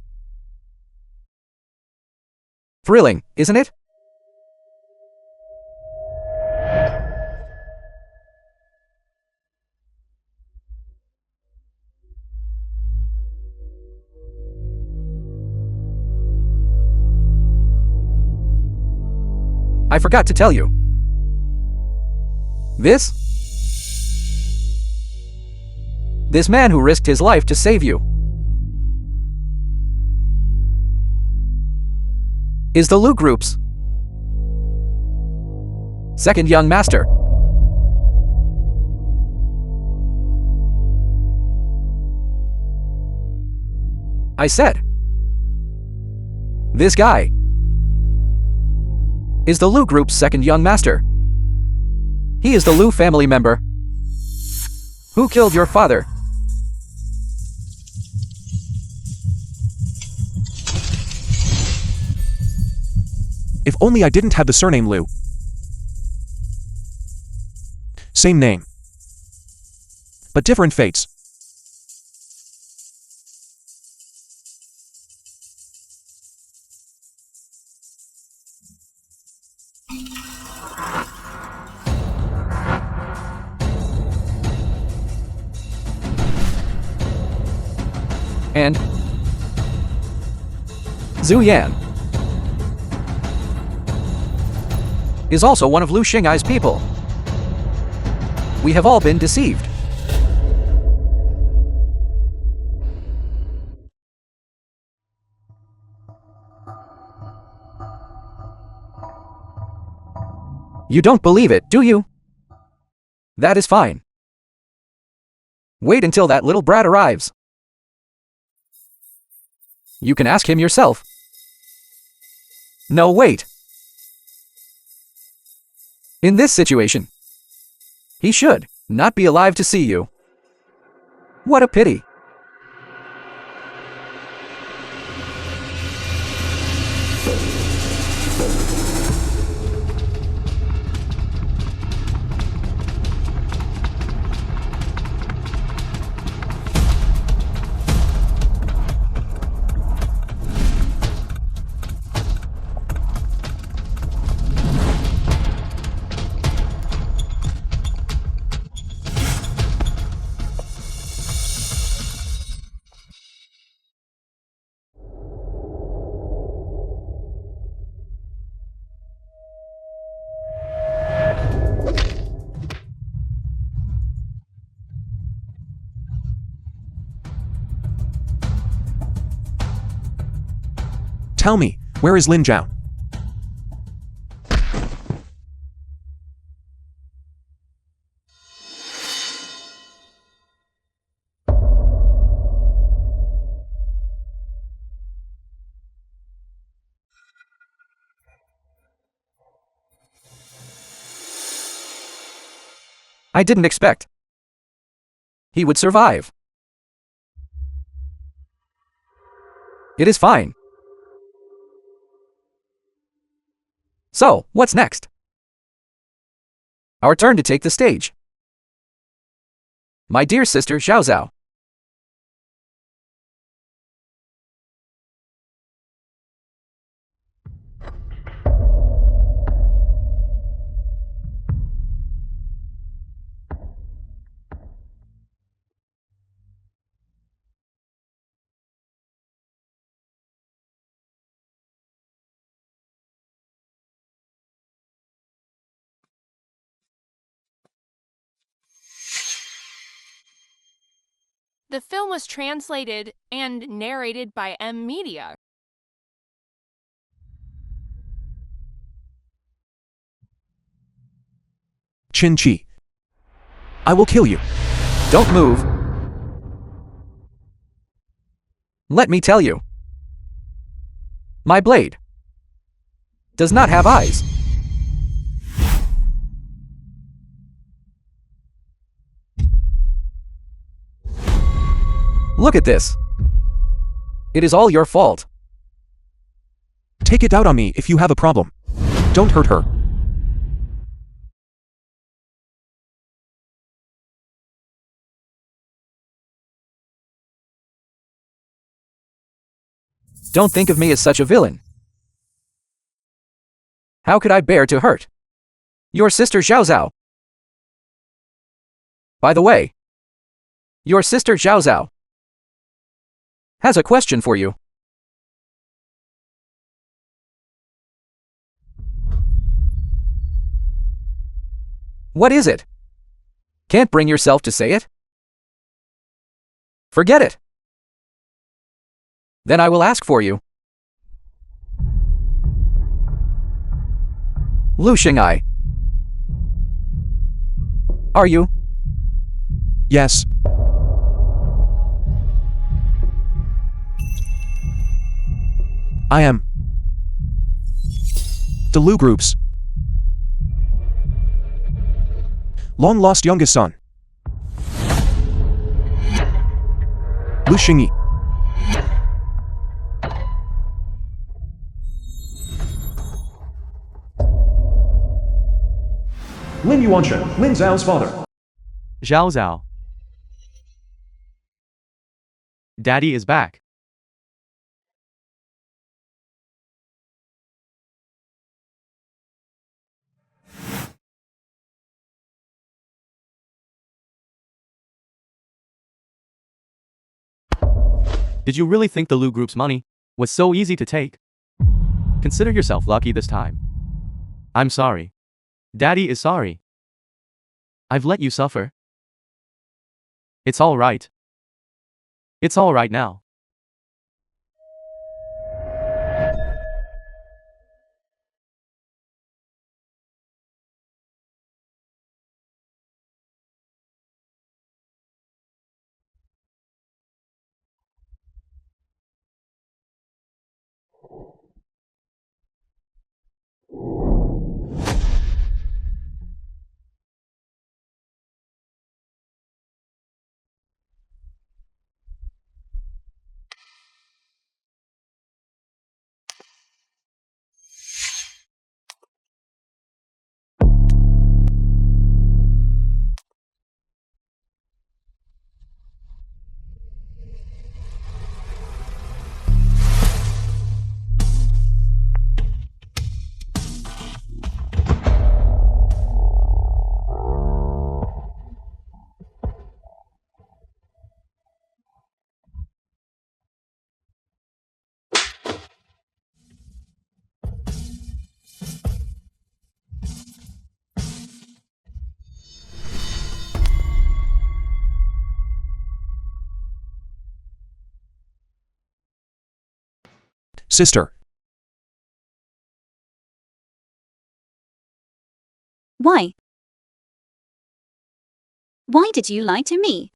Thrilling, isn't it? I forgot to tell you. This man who risked his life to save you is the Lu Group's second young master. I said, this guy is the Lu Group's second young master. He is the Lu family member Who killed your father? If only I didn't have the surname Liu. Same name. But different fates. And Zhu Yan is also one of Lu Xingai's people. We have all been deceived. You don't believe it, do you? That is fine. Wait until that little brat arrives. You can ask him yourself. No, wait. In this situation, he should not be alive to see you. What a pity. Tell me, where is Lin Zhao? I didn't expect he would survive. It is fine. So, what's next? Our turn to take the stage. My dear sister Xiao Zhao. The film was translated and narrated by M Media. Qin Chi. I will kill you. Don't move. Let me tell you. My blade does not have eyes. Look at this. It is all your fault. Take it out on me if you have a problem. Don't hurt her. Don't think of me as such a villain. How could I bear to hurt your sister Xiao Zhao? By the way, your sister Xiao Zhao has a question for you. What is it? Can't bring yourself to say it? Forget it. Then I will ask for you. Lu Xingai. Are you? Yes. I am. The Lu Group's long-lost youngest son. Lu Xingyi. Lin Yuanshen, Lin Zhao's father. Zhao Zhao. Daddy is back. Did you really think the Lu Group's money was so easy to take? Consider yourself lucky this time. I'm sorry. Daddy is sorry. I've let you suffer. It's all right. It's all right now. Sister. Why? Why did you lie to me?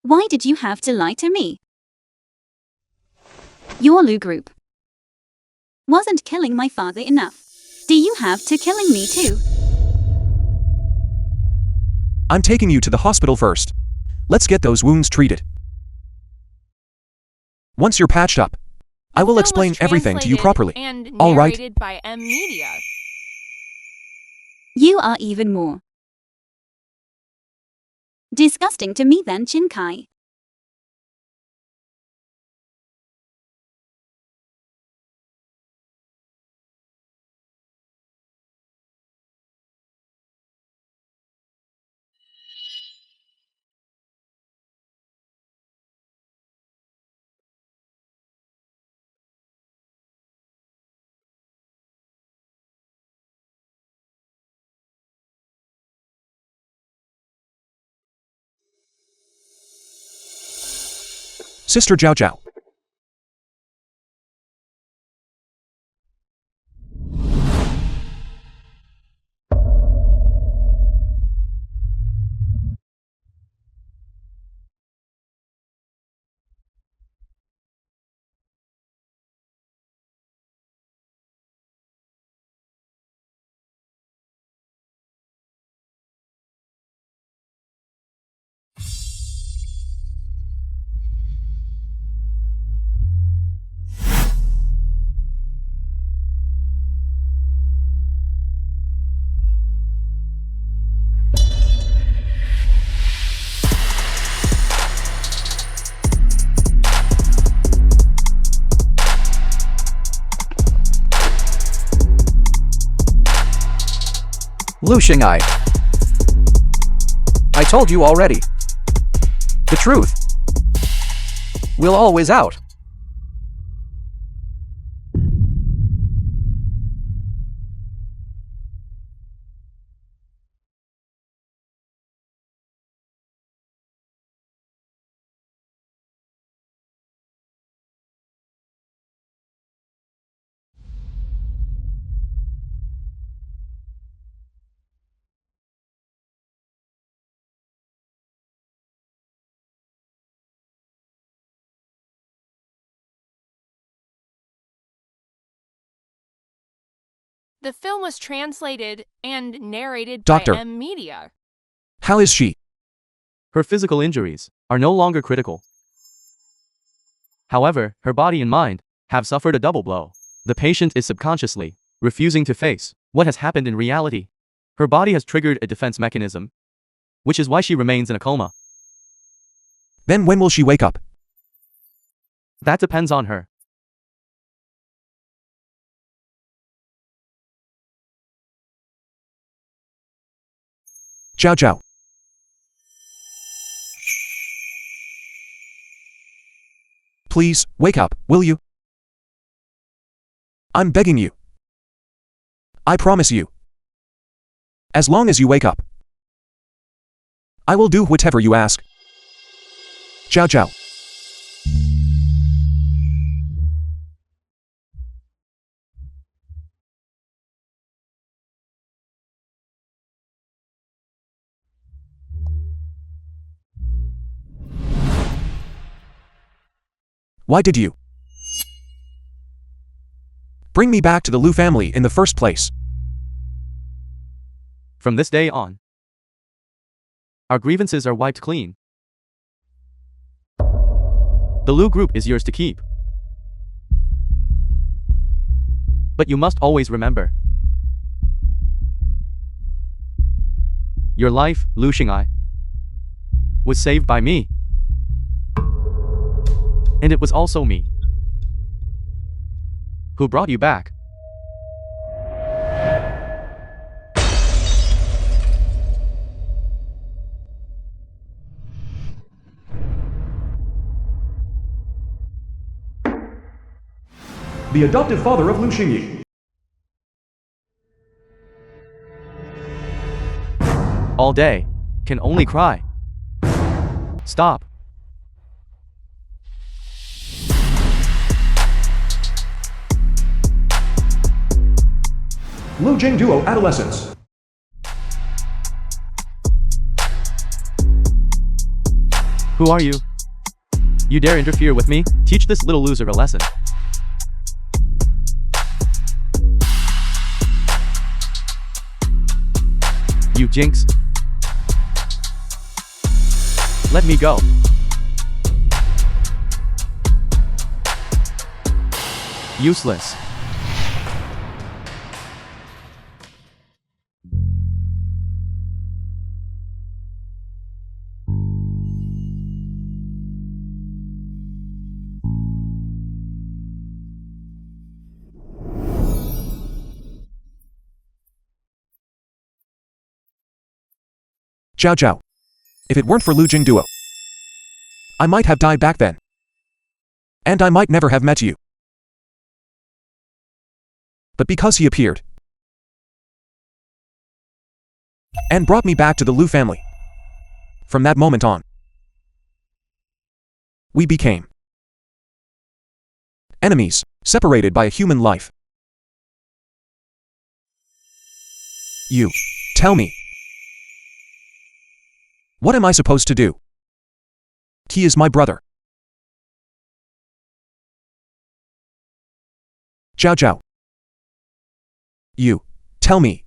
Why did you have to lie to me? Your Lu Group wasn't killing my father enough. Do you have to killing me too? I'm taking you to the hospital first. Let's get those wounds treated. Once you're patched up, I will Film was explain everything to you translated properly. And All right? narrated by M Media. You are even more disgusting to me than Chin Kai. Sister Zhao Zhao. Lu Xingyi. I told you already. The truth will always out. The film was translated and narrated Doctor. by Media. How is she? Her physical injuries are no longer critical. However, her body and mind have suffered a double blow. The patient is subconsciously refusing to face what has happened in reality. Her body has triggered a defense mechanism, which is why she remains in a coma. Then when will she wake up? That depends on her. Zhao Zhao. Please, wake up, will you? I'm begging you. I promise you. As long as you wake up, I will do whatever you ask. Zhao Zhao. Why did you bring me back to the Liu family in the first place? From this day on, our grievances are wiped clean. The Liu group is yours to keep. But you must always remember, your life, Liu Xingai, was saved by me. And it was also me who brought you back. The adoptive father of Liu Xingyi. All day, can only cry. Stop. Liu Jing Duo Adolescence. Who are you? You dare interfere with me? Teach this little loser a lesson. You jinx. Let me go. Useless. Zhao Zhao. If it weren't for Liu Jing Duo, I might have died back then. And I might never have met you. But because he appeared and brought me back to the Liu family, from that moment on, we became enemies, separated by a human life. You, tell me, what am I supposed to do? He is my brother. Zhao Zhao. You, tell me.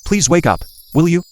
Please wake up, will you?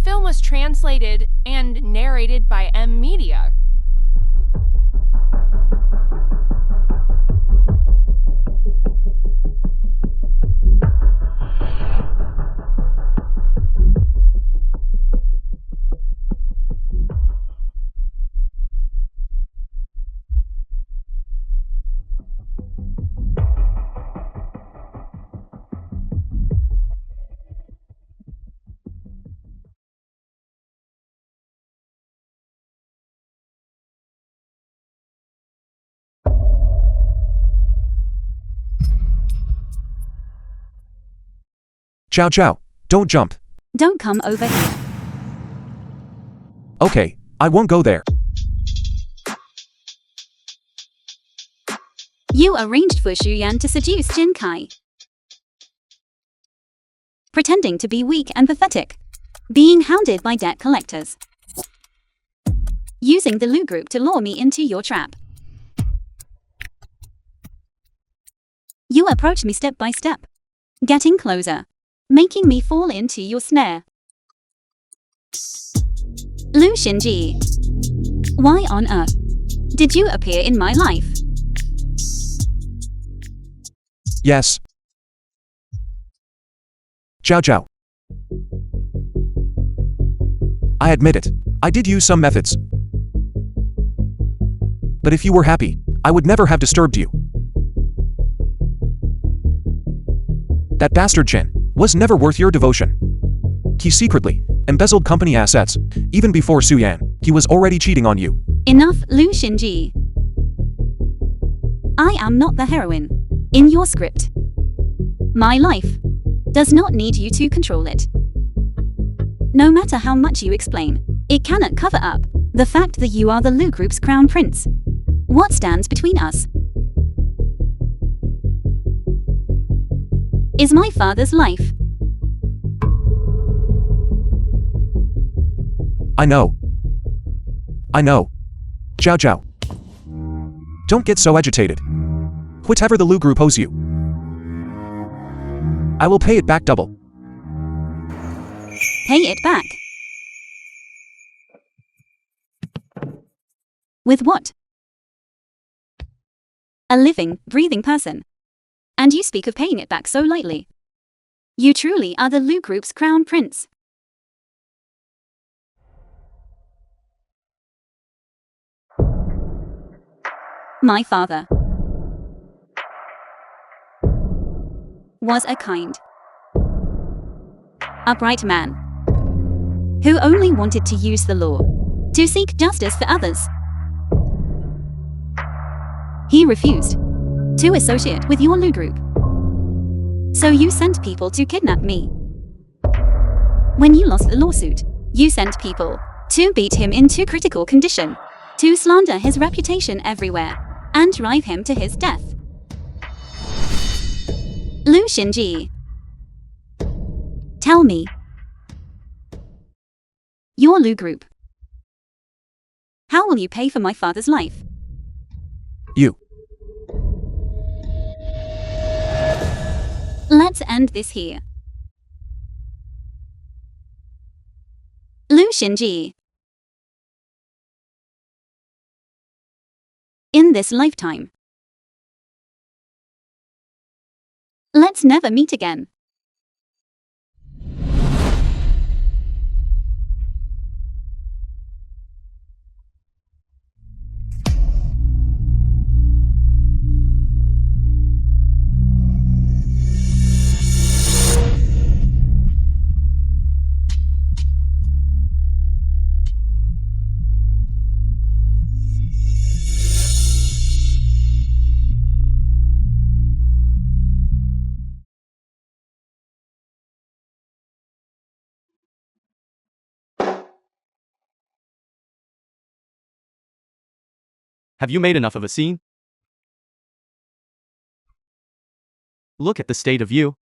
film was translated and narrated by M Media. Zhao Zhao, don't jump. Don't come over here. Okay, I won't go there. You arranged for Xu Yan to seduce Jin Kai. Pretending to be weak and pathetic. Being hounded by debt collectors. Using the Lu group to lure me into your trap. You approach me step by step. Getting closer. Making me fall into your snare. Lu Xinji. Why on earth did you appear in my life? Yes. Zhao Zhao. I admit it, I did use some methods. But if you were happy, I would never have disturbed you. That bastard Chen was never worth your devotion. He secretly embezzled company assets. Even before Su Yan, he was already cheating on you. Enough, Lu Xinji. I am not the heroine in your script. My life does not need you to control it. No matter how much you explain, it cannot cover up the fact that you are the Lu group's crown prince. What stands between us is my father's life. I know. Zhao Zhao. Don't get so agitated. Whatever the Lu group owes you, I will pay it back double. Pay it back. With what? A living, breathing person. And you speak of paying it back so lightly. You truly are the Lu group's crown prince. My father was a kind, upright man who only wanted to use the law to seek justice for others. He refused to associate with your Lu group. So you sent people to kidnap me. When you lost the lawsuit, you sent people to beat him into critical condition, to slander his reputation everywhere, and drive him to his death. Lu Xinji, tell me, your Lu group, how will you pay for my father's life? You. Let's end this here. Lu Xinji. In this lifetime. Let's never meet again. Have you made enough of a scene? Look at the state of you.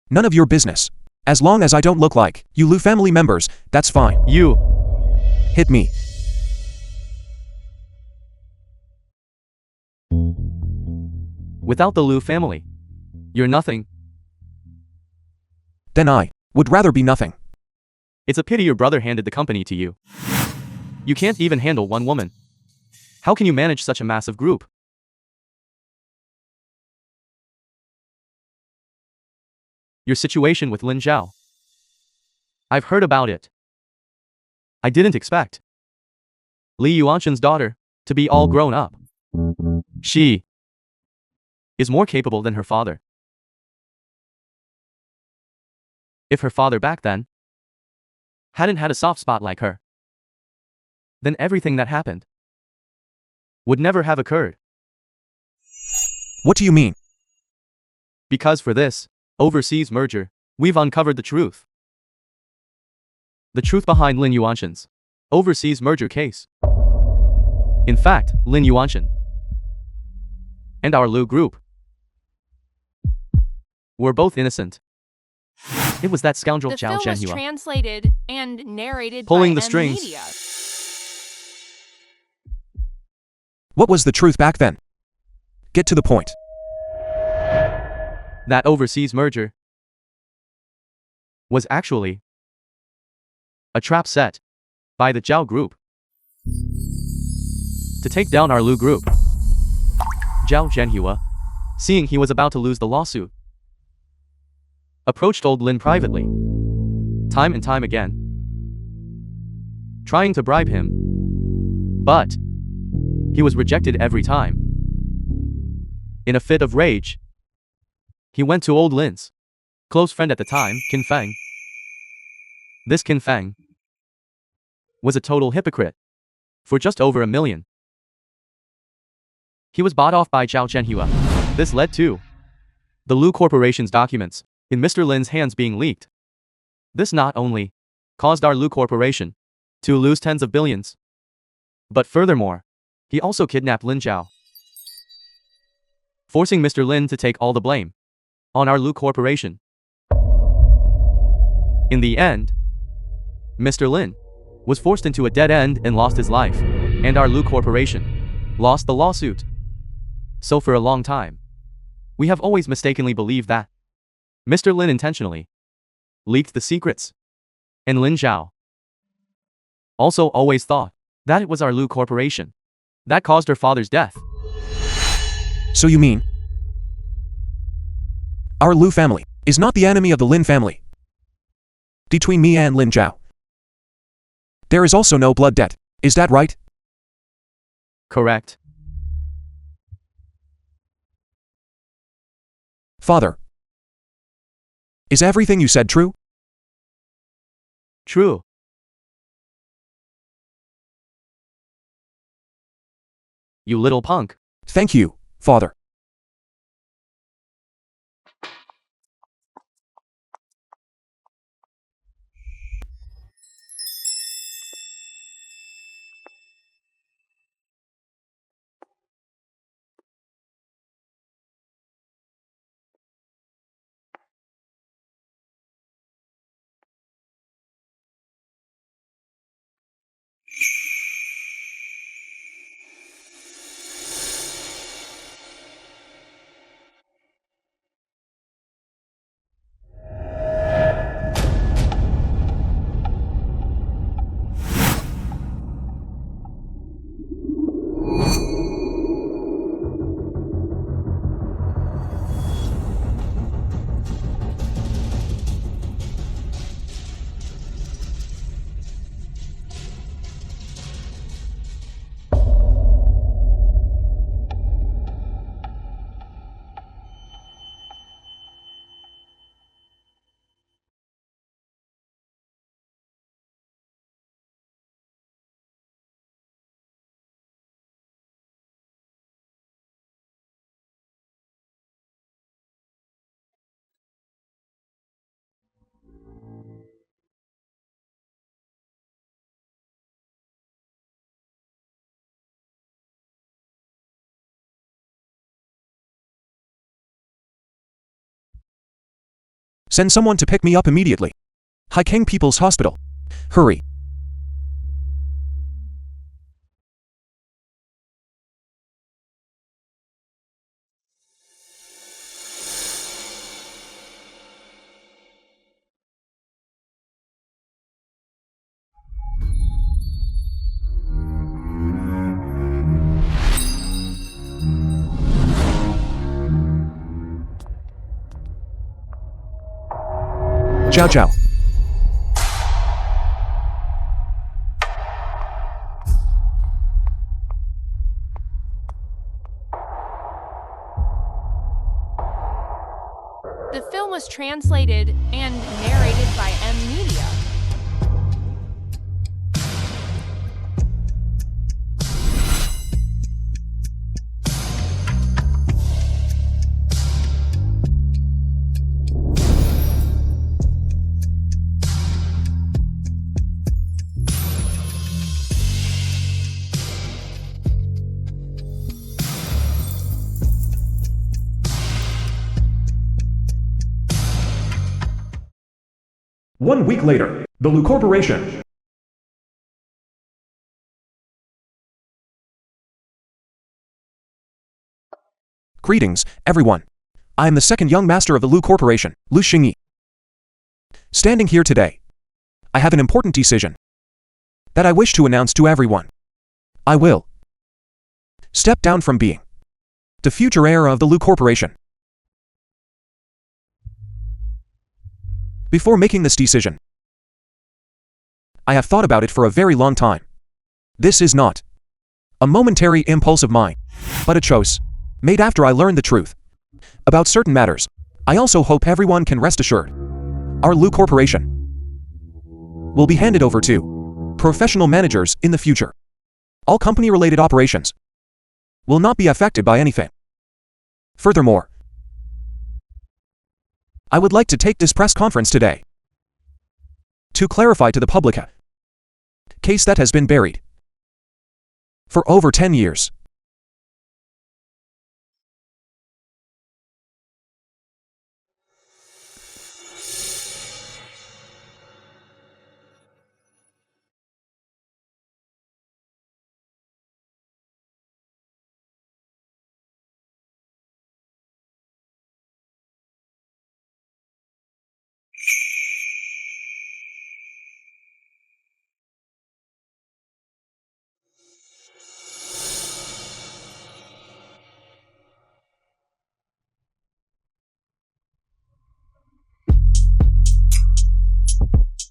None of your business. As long as I don't look like you Lu family members, that's fine. You. Hit me. Without the Lu family, you're nothing. Then I would rather be nothing. It's a pity your brother handed the company to you. You can't even handle one woman. How can you manage such a massive group? Your situation with Lin Zhao. I've heard about it. I didn't expect Li Yuanshan's daughter to be all grown up. She is more capable than her father. If her father back then hadn't had a soft spot like her, then everything that happened would never have occurred. What do you mean? Because for this overseas merger, we've uncovered the truth. The truth behind Lin Yuanshan's overseas merger case. In fact, Lin Yuanshan and our Lu group were both innocent. It was that scoundrel The Zhao film was Zhenhua translated and narrated pulling by the strings. Media. What was the truth back then? Get to the point. That overseas merger was actually a trap set by the Zhao group to take down our Lu group. Zhao Zhenhua, seeing he was about to lose the lawsuit, approached old Lin privately, time and time again, trying to bribe him, but he was rejected every time. In a fit of rage, he went to old Lin's close friend at the time, Qin Feng. This Qin Feng was a total hypocrite for just over $1 million. He was bought off by Zhao Zhenhua. This led to the Lu Corporation's documents in Mr. Lin's hands being leaked. This not only caused our Lu Corporation to lose tens of billions, but furthermore, he also kidnapped Lin Zhao, forcing Mr. Lin to take all the blame on our Lu Corporation. In the end, Mr. Lin was forced into a dead end and lost his life, and our Lu Corporation lost the lawsuit. So for a long time, we have always mistakenly believed that Mr. Lin intentionally leaked the secrets, and Lin Zhao also always thought that it was our Lu Corporation that caused her father's death. So you mean our Lu family is not the enemy of the Lin family? Between me and Lin Zhao, there is also no blood debt, is that right? Correct. Father, is everything you said true? True. You little punk. Thank you, Father. Send someone to pick me up immediately. Haiking People's Hospital. Hurry. Zhao Zhao. The film was translated and narrated by M Media. One week later, the Lu Corporation. Greetings, everyone. I am the second young master of the Lu Corporation, Lu Xingyi. Standing here today, I have an important decision that I wish to announce to everyone. I will step down from being the future heir of the Lu Corporation. Before making this decision, I have thought about it for a very long time. This is not a momentary impulse of mine, but a choice made after I learned the truth about certain matters. I also hope everyone can rest assured our Lu Corporation will be handed over to professional managers in the future. All company-related operations will not be affected by anything. Furthermore, I would like to take this press conference today to clarify to the public a case that has been buried for over 10 years.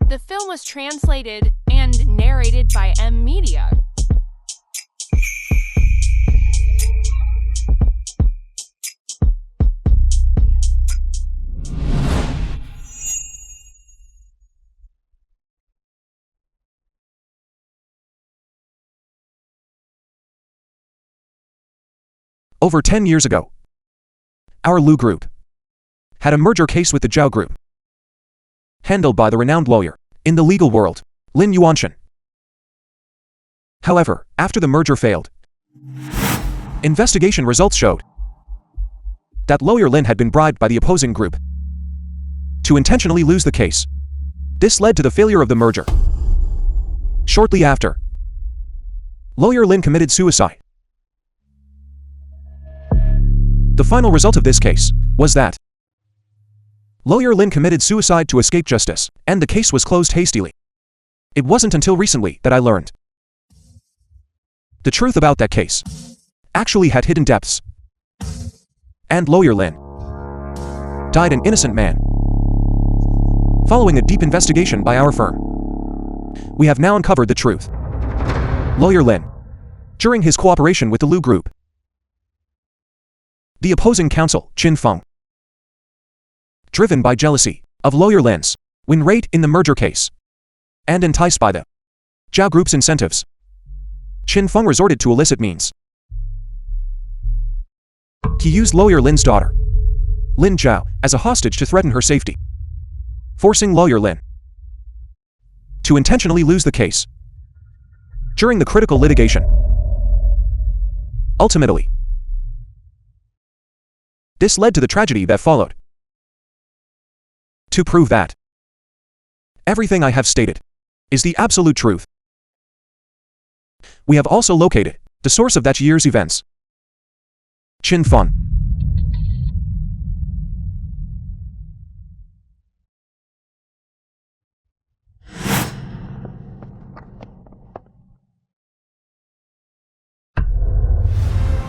The film was translated and narrated by M Media. Over 10 years ago, our Lu Group had a merger case with the Zhao Group, handled by the renowned lawyer in the legal world, Lin Yuanshan. However, after the merger failed, investigation results showed that lawyer Lin had been bribed by the opposing group to intentionally lose the case. This led to the failure of the merger. Shortly after, lawyer Lin committed suicide. The final result of this case was that lawyer Lin committed suicide to escape justice, and the case was closed hastily. It wasn't until recently that I learned the truth about that case actually had hidden depths. And lawyer Lin died an innocent man. Following a deep investigation by our firm, we have now uncovered the truth. Lawyer Lin, during his cooperation with the Lu Group, the opposing counsel, Qin Feng, driven by jealousy of lawyer Lin's win rate in the merger case, and enticed by the Zhao Group's incentives, Qin Feng resorted to illicit means. He used lawyer Lin's daughter, Lin Zhao, as a hostage to threaten her safety, forcing lawyer Lin to intentionally lose the case during the critical litigation. Ultimately, this led to the tragedy that followed. To prove that everything I have stated is the absolute truth, we have also located the source of that year's events. Qin Feng.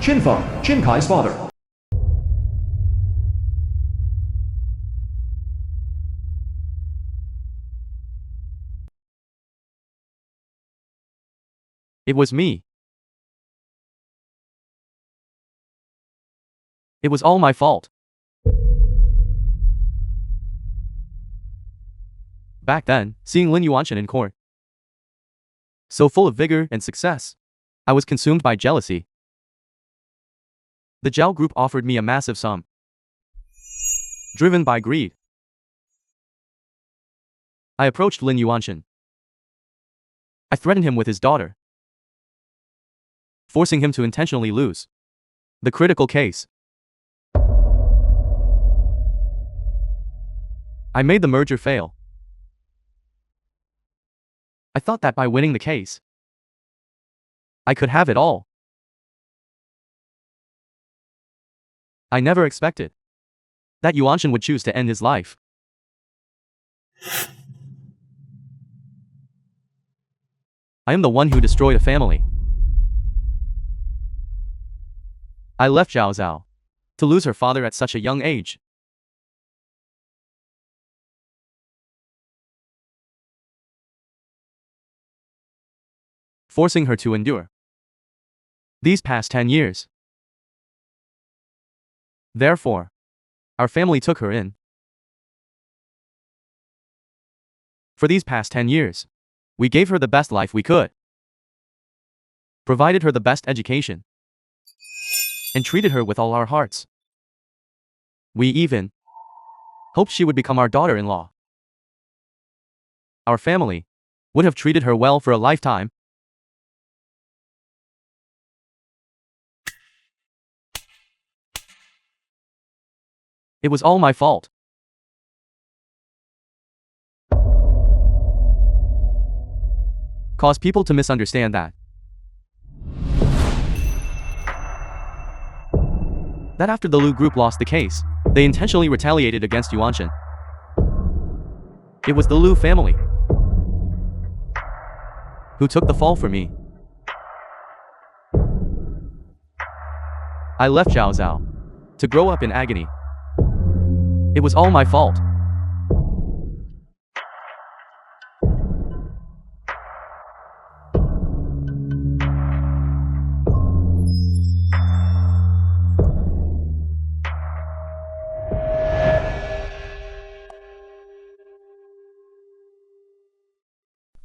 Qin Feng, Qin Kai's father. It was me. It was all my fault. Back then, seeing Lin Yuanshan in court, so full of vigor and success, I was consumed by jealousy. The Zhao group offered me a massive sum. Driven by greed, I approached Lin Yuanshan. I threatened him with his daughter, forcing him to intentionally lose the critical case. I made the merger fail. I thought that by winning the case, I could have it all. I never expected that Yuanshan would choose to end his life. I am the one who destroyed a family. I left Zhao Zhao to lose her father at such a young age. Forcing her to endure these past 10 years. Therefore, our family took her in. For these past 10 years, we gave her the best life we could, provided her the best education, and treated her with all our hearts. We even hoped she would become our daughter-in-law. Our family would have treated her well for a lifetime. It was all my fault. Caused people to misunderstand that after the Lu group lost the case, they intentionally retaliated against Yuanshan. It was the Lu family who took the fall for me. I left Zhao Zhao to grow up in agony. It was all my fault.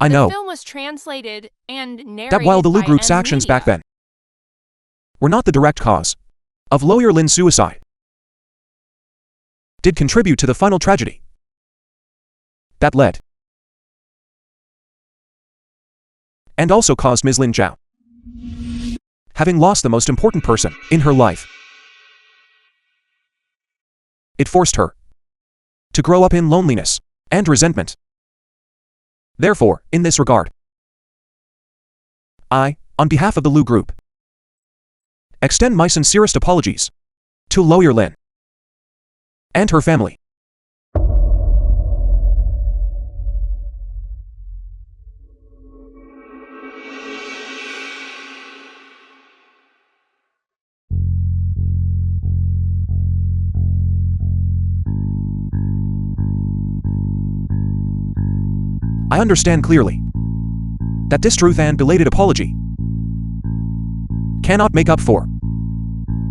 I The know film was translated and narrated that while the Lu by group's M actions back Media. then were not the direct cause of lawyer Lin's suicide, did contribute to the final tragedy that led and also caused Ms. Lin Zhao, having lost the most important person in her life. It forced her to grow up in loneliness and resentment. Therefore, in this regard, I, on behalf of the Lu Group, extend my sincerest apologies to lawyer Lin and her family. I understand clearly that this truth and belated apology cannot make up for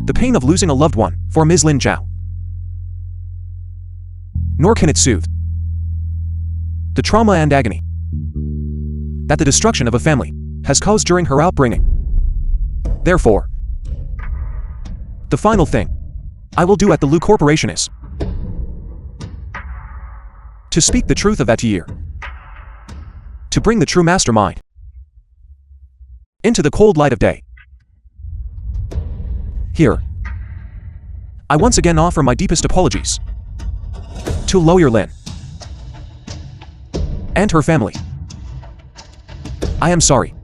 the pain of losing a loved one for Ms. Lin Zhao, nor can it soothe the trauma and agony that the destruction of a family has caused during her upbringing. Therefore, the final thing I will do at the Lu Corporation is to speak the truth of that year, to bring the true mastermind into the cold light of day. Here, I once again offer my deepest apologies to lawyer Lin and her family. I am sorry.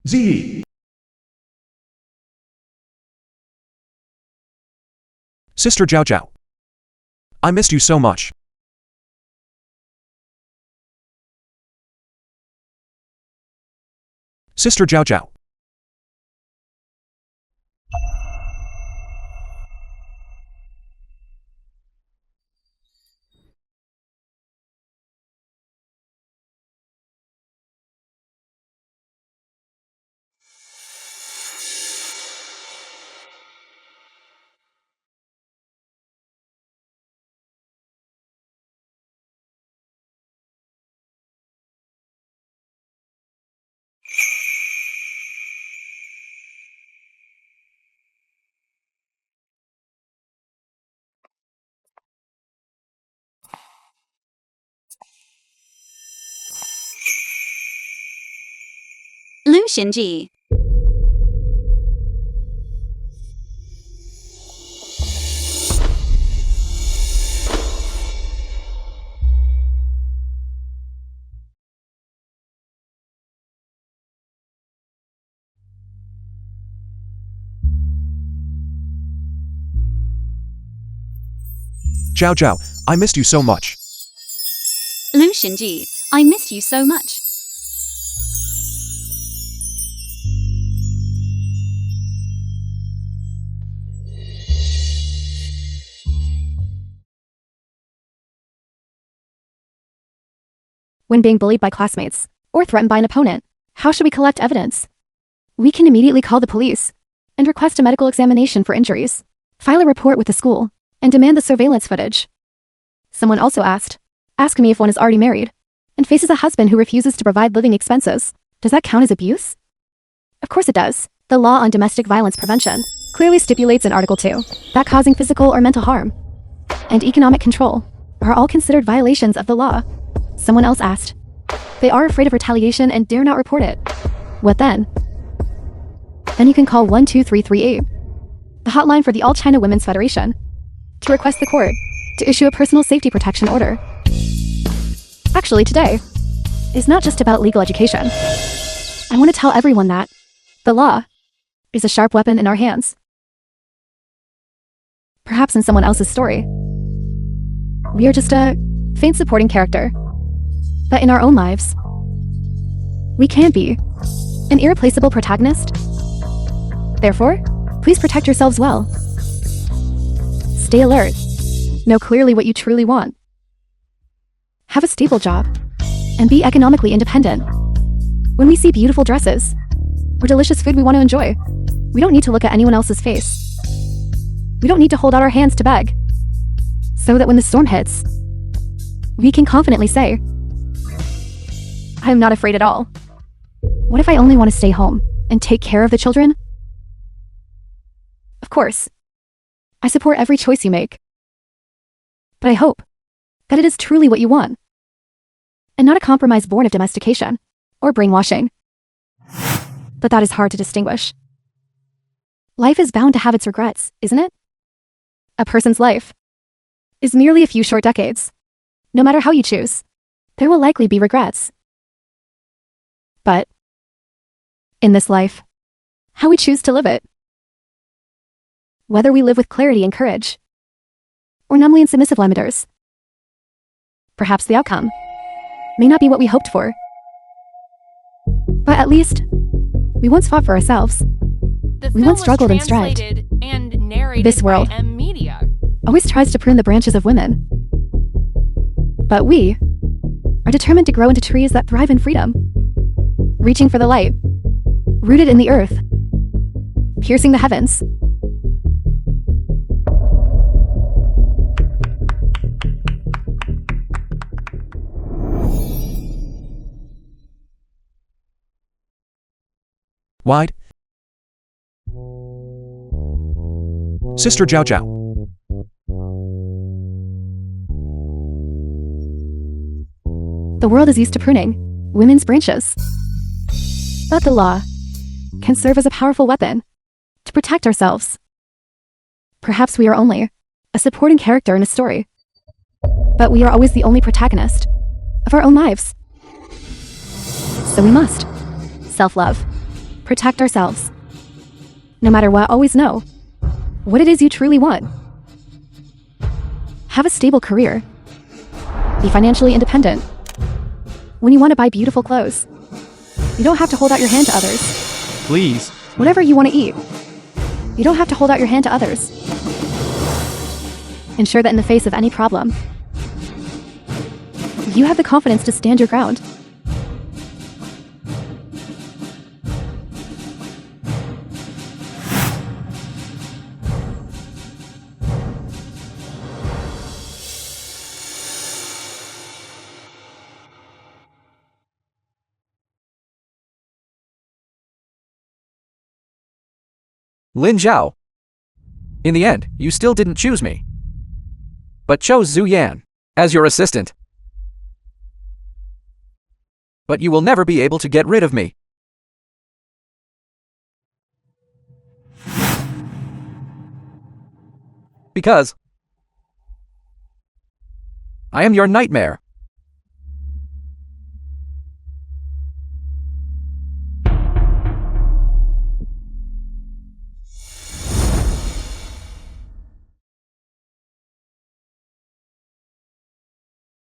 Ziyi. Sister Jiao Jiao. I missed you so much. Sister Jiao Jiao. Lu Xinji. Jiao Jiao, I missed you so much. Lu Xinji, I missed you so much. When being bullied by classmates or threatened by an opponent, how should we collect evidence? We can immediately call the police and request a medical examination for injuries, file a report with the school, and demand the surveillance footage. Someone also ask me if one is already married and faces a husband who refuses to provide living expenses. Does that count as abuse? Of course it does. The law on domestic violence prevention clearly stipulates in Article 2 that causing physical or mental harm and economic control are all considered violations of the law. Someone else asked. They are afraid of retaliation and dare not report it. What then? Then you can call 12338, the hotline for the All China Women's Federation, to request the court to issue a personal safety protection order. Actually, today is not just about legal education. I want to tell everyone that the law is a sharp weapon in our hands. Perhaps in someone else's story, we are just a faint supporting character. But in our own lives, we can be an irreplaceable protagonist. Therefore, please protect yourselves well. Stay alert. Know clearly what you truly want. Have a stable job and be economically independent. When we see beautiful dresses or delicious food we want to enjoy, we don't need to look at anyone else's face. We don't need to hold out our hands to beg. So that when the storm hits, we can confidently say, I am not afraid at all. What if I only want to stay home and take care of the children? Of course, I support every choice you make. But I hope that it is truly what you want, and not a compromise born of domestication or brainwashing. But that is hard to distinguish. Life is bound to have its regrets, isn't it? A person's life is merely a few short decades. No matter how you choose, there will likely be regrets. But in this life, how we choose to live it, whether we live with clarity and courage, or numbly and submissive limiters, perhaps the outcome may not be what we hoped for. But at least, we once fought for ourselves. We once struggled and strived. And narrated This world by M Media. always tries to prune the branches of women. But we are determined to grow into trees that thrive in freedom, reaching for the light, rooted in the earth, piercing the heavens. Wide. Sister Jiao Jiao. The world is used to pruning women's branches. But the law can serve as a powerful weapon to protect ourselves. Perhaps we are only a supporting character in a story, but we are always the only protagonist of our own lives. So we must self-love Protect ourselves. No matter what, always know what it is you truly want. Have a stable career. Be financially independent. When you want to buy beautiful clothes, you don't have to hold out your hand to others. Please. Whatever you want to eat, you don't have to hold out your hand to others. Ensure that in the face of any problem, you have the confidence to stand your ground. Lin Zhao. In the end, you still didn't choose me, but chose Zhu Yan as your assistant. But you will never be able to get rid of me. Because I am your nightmare.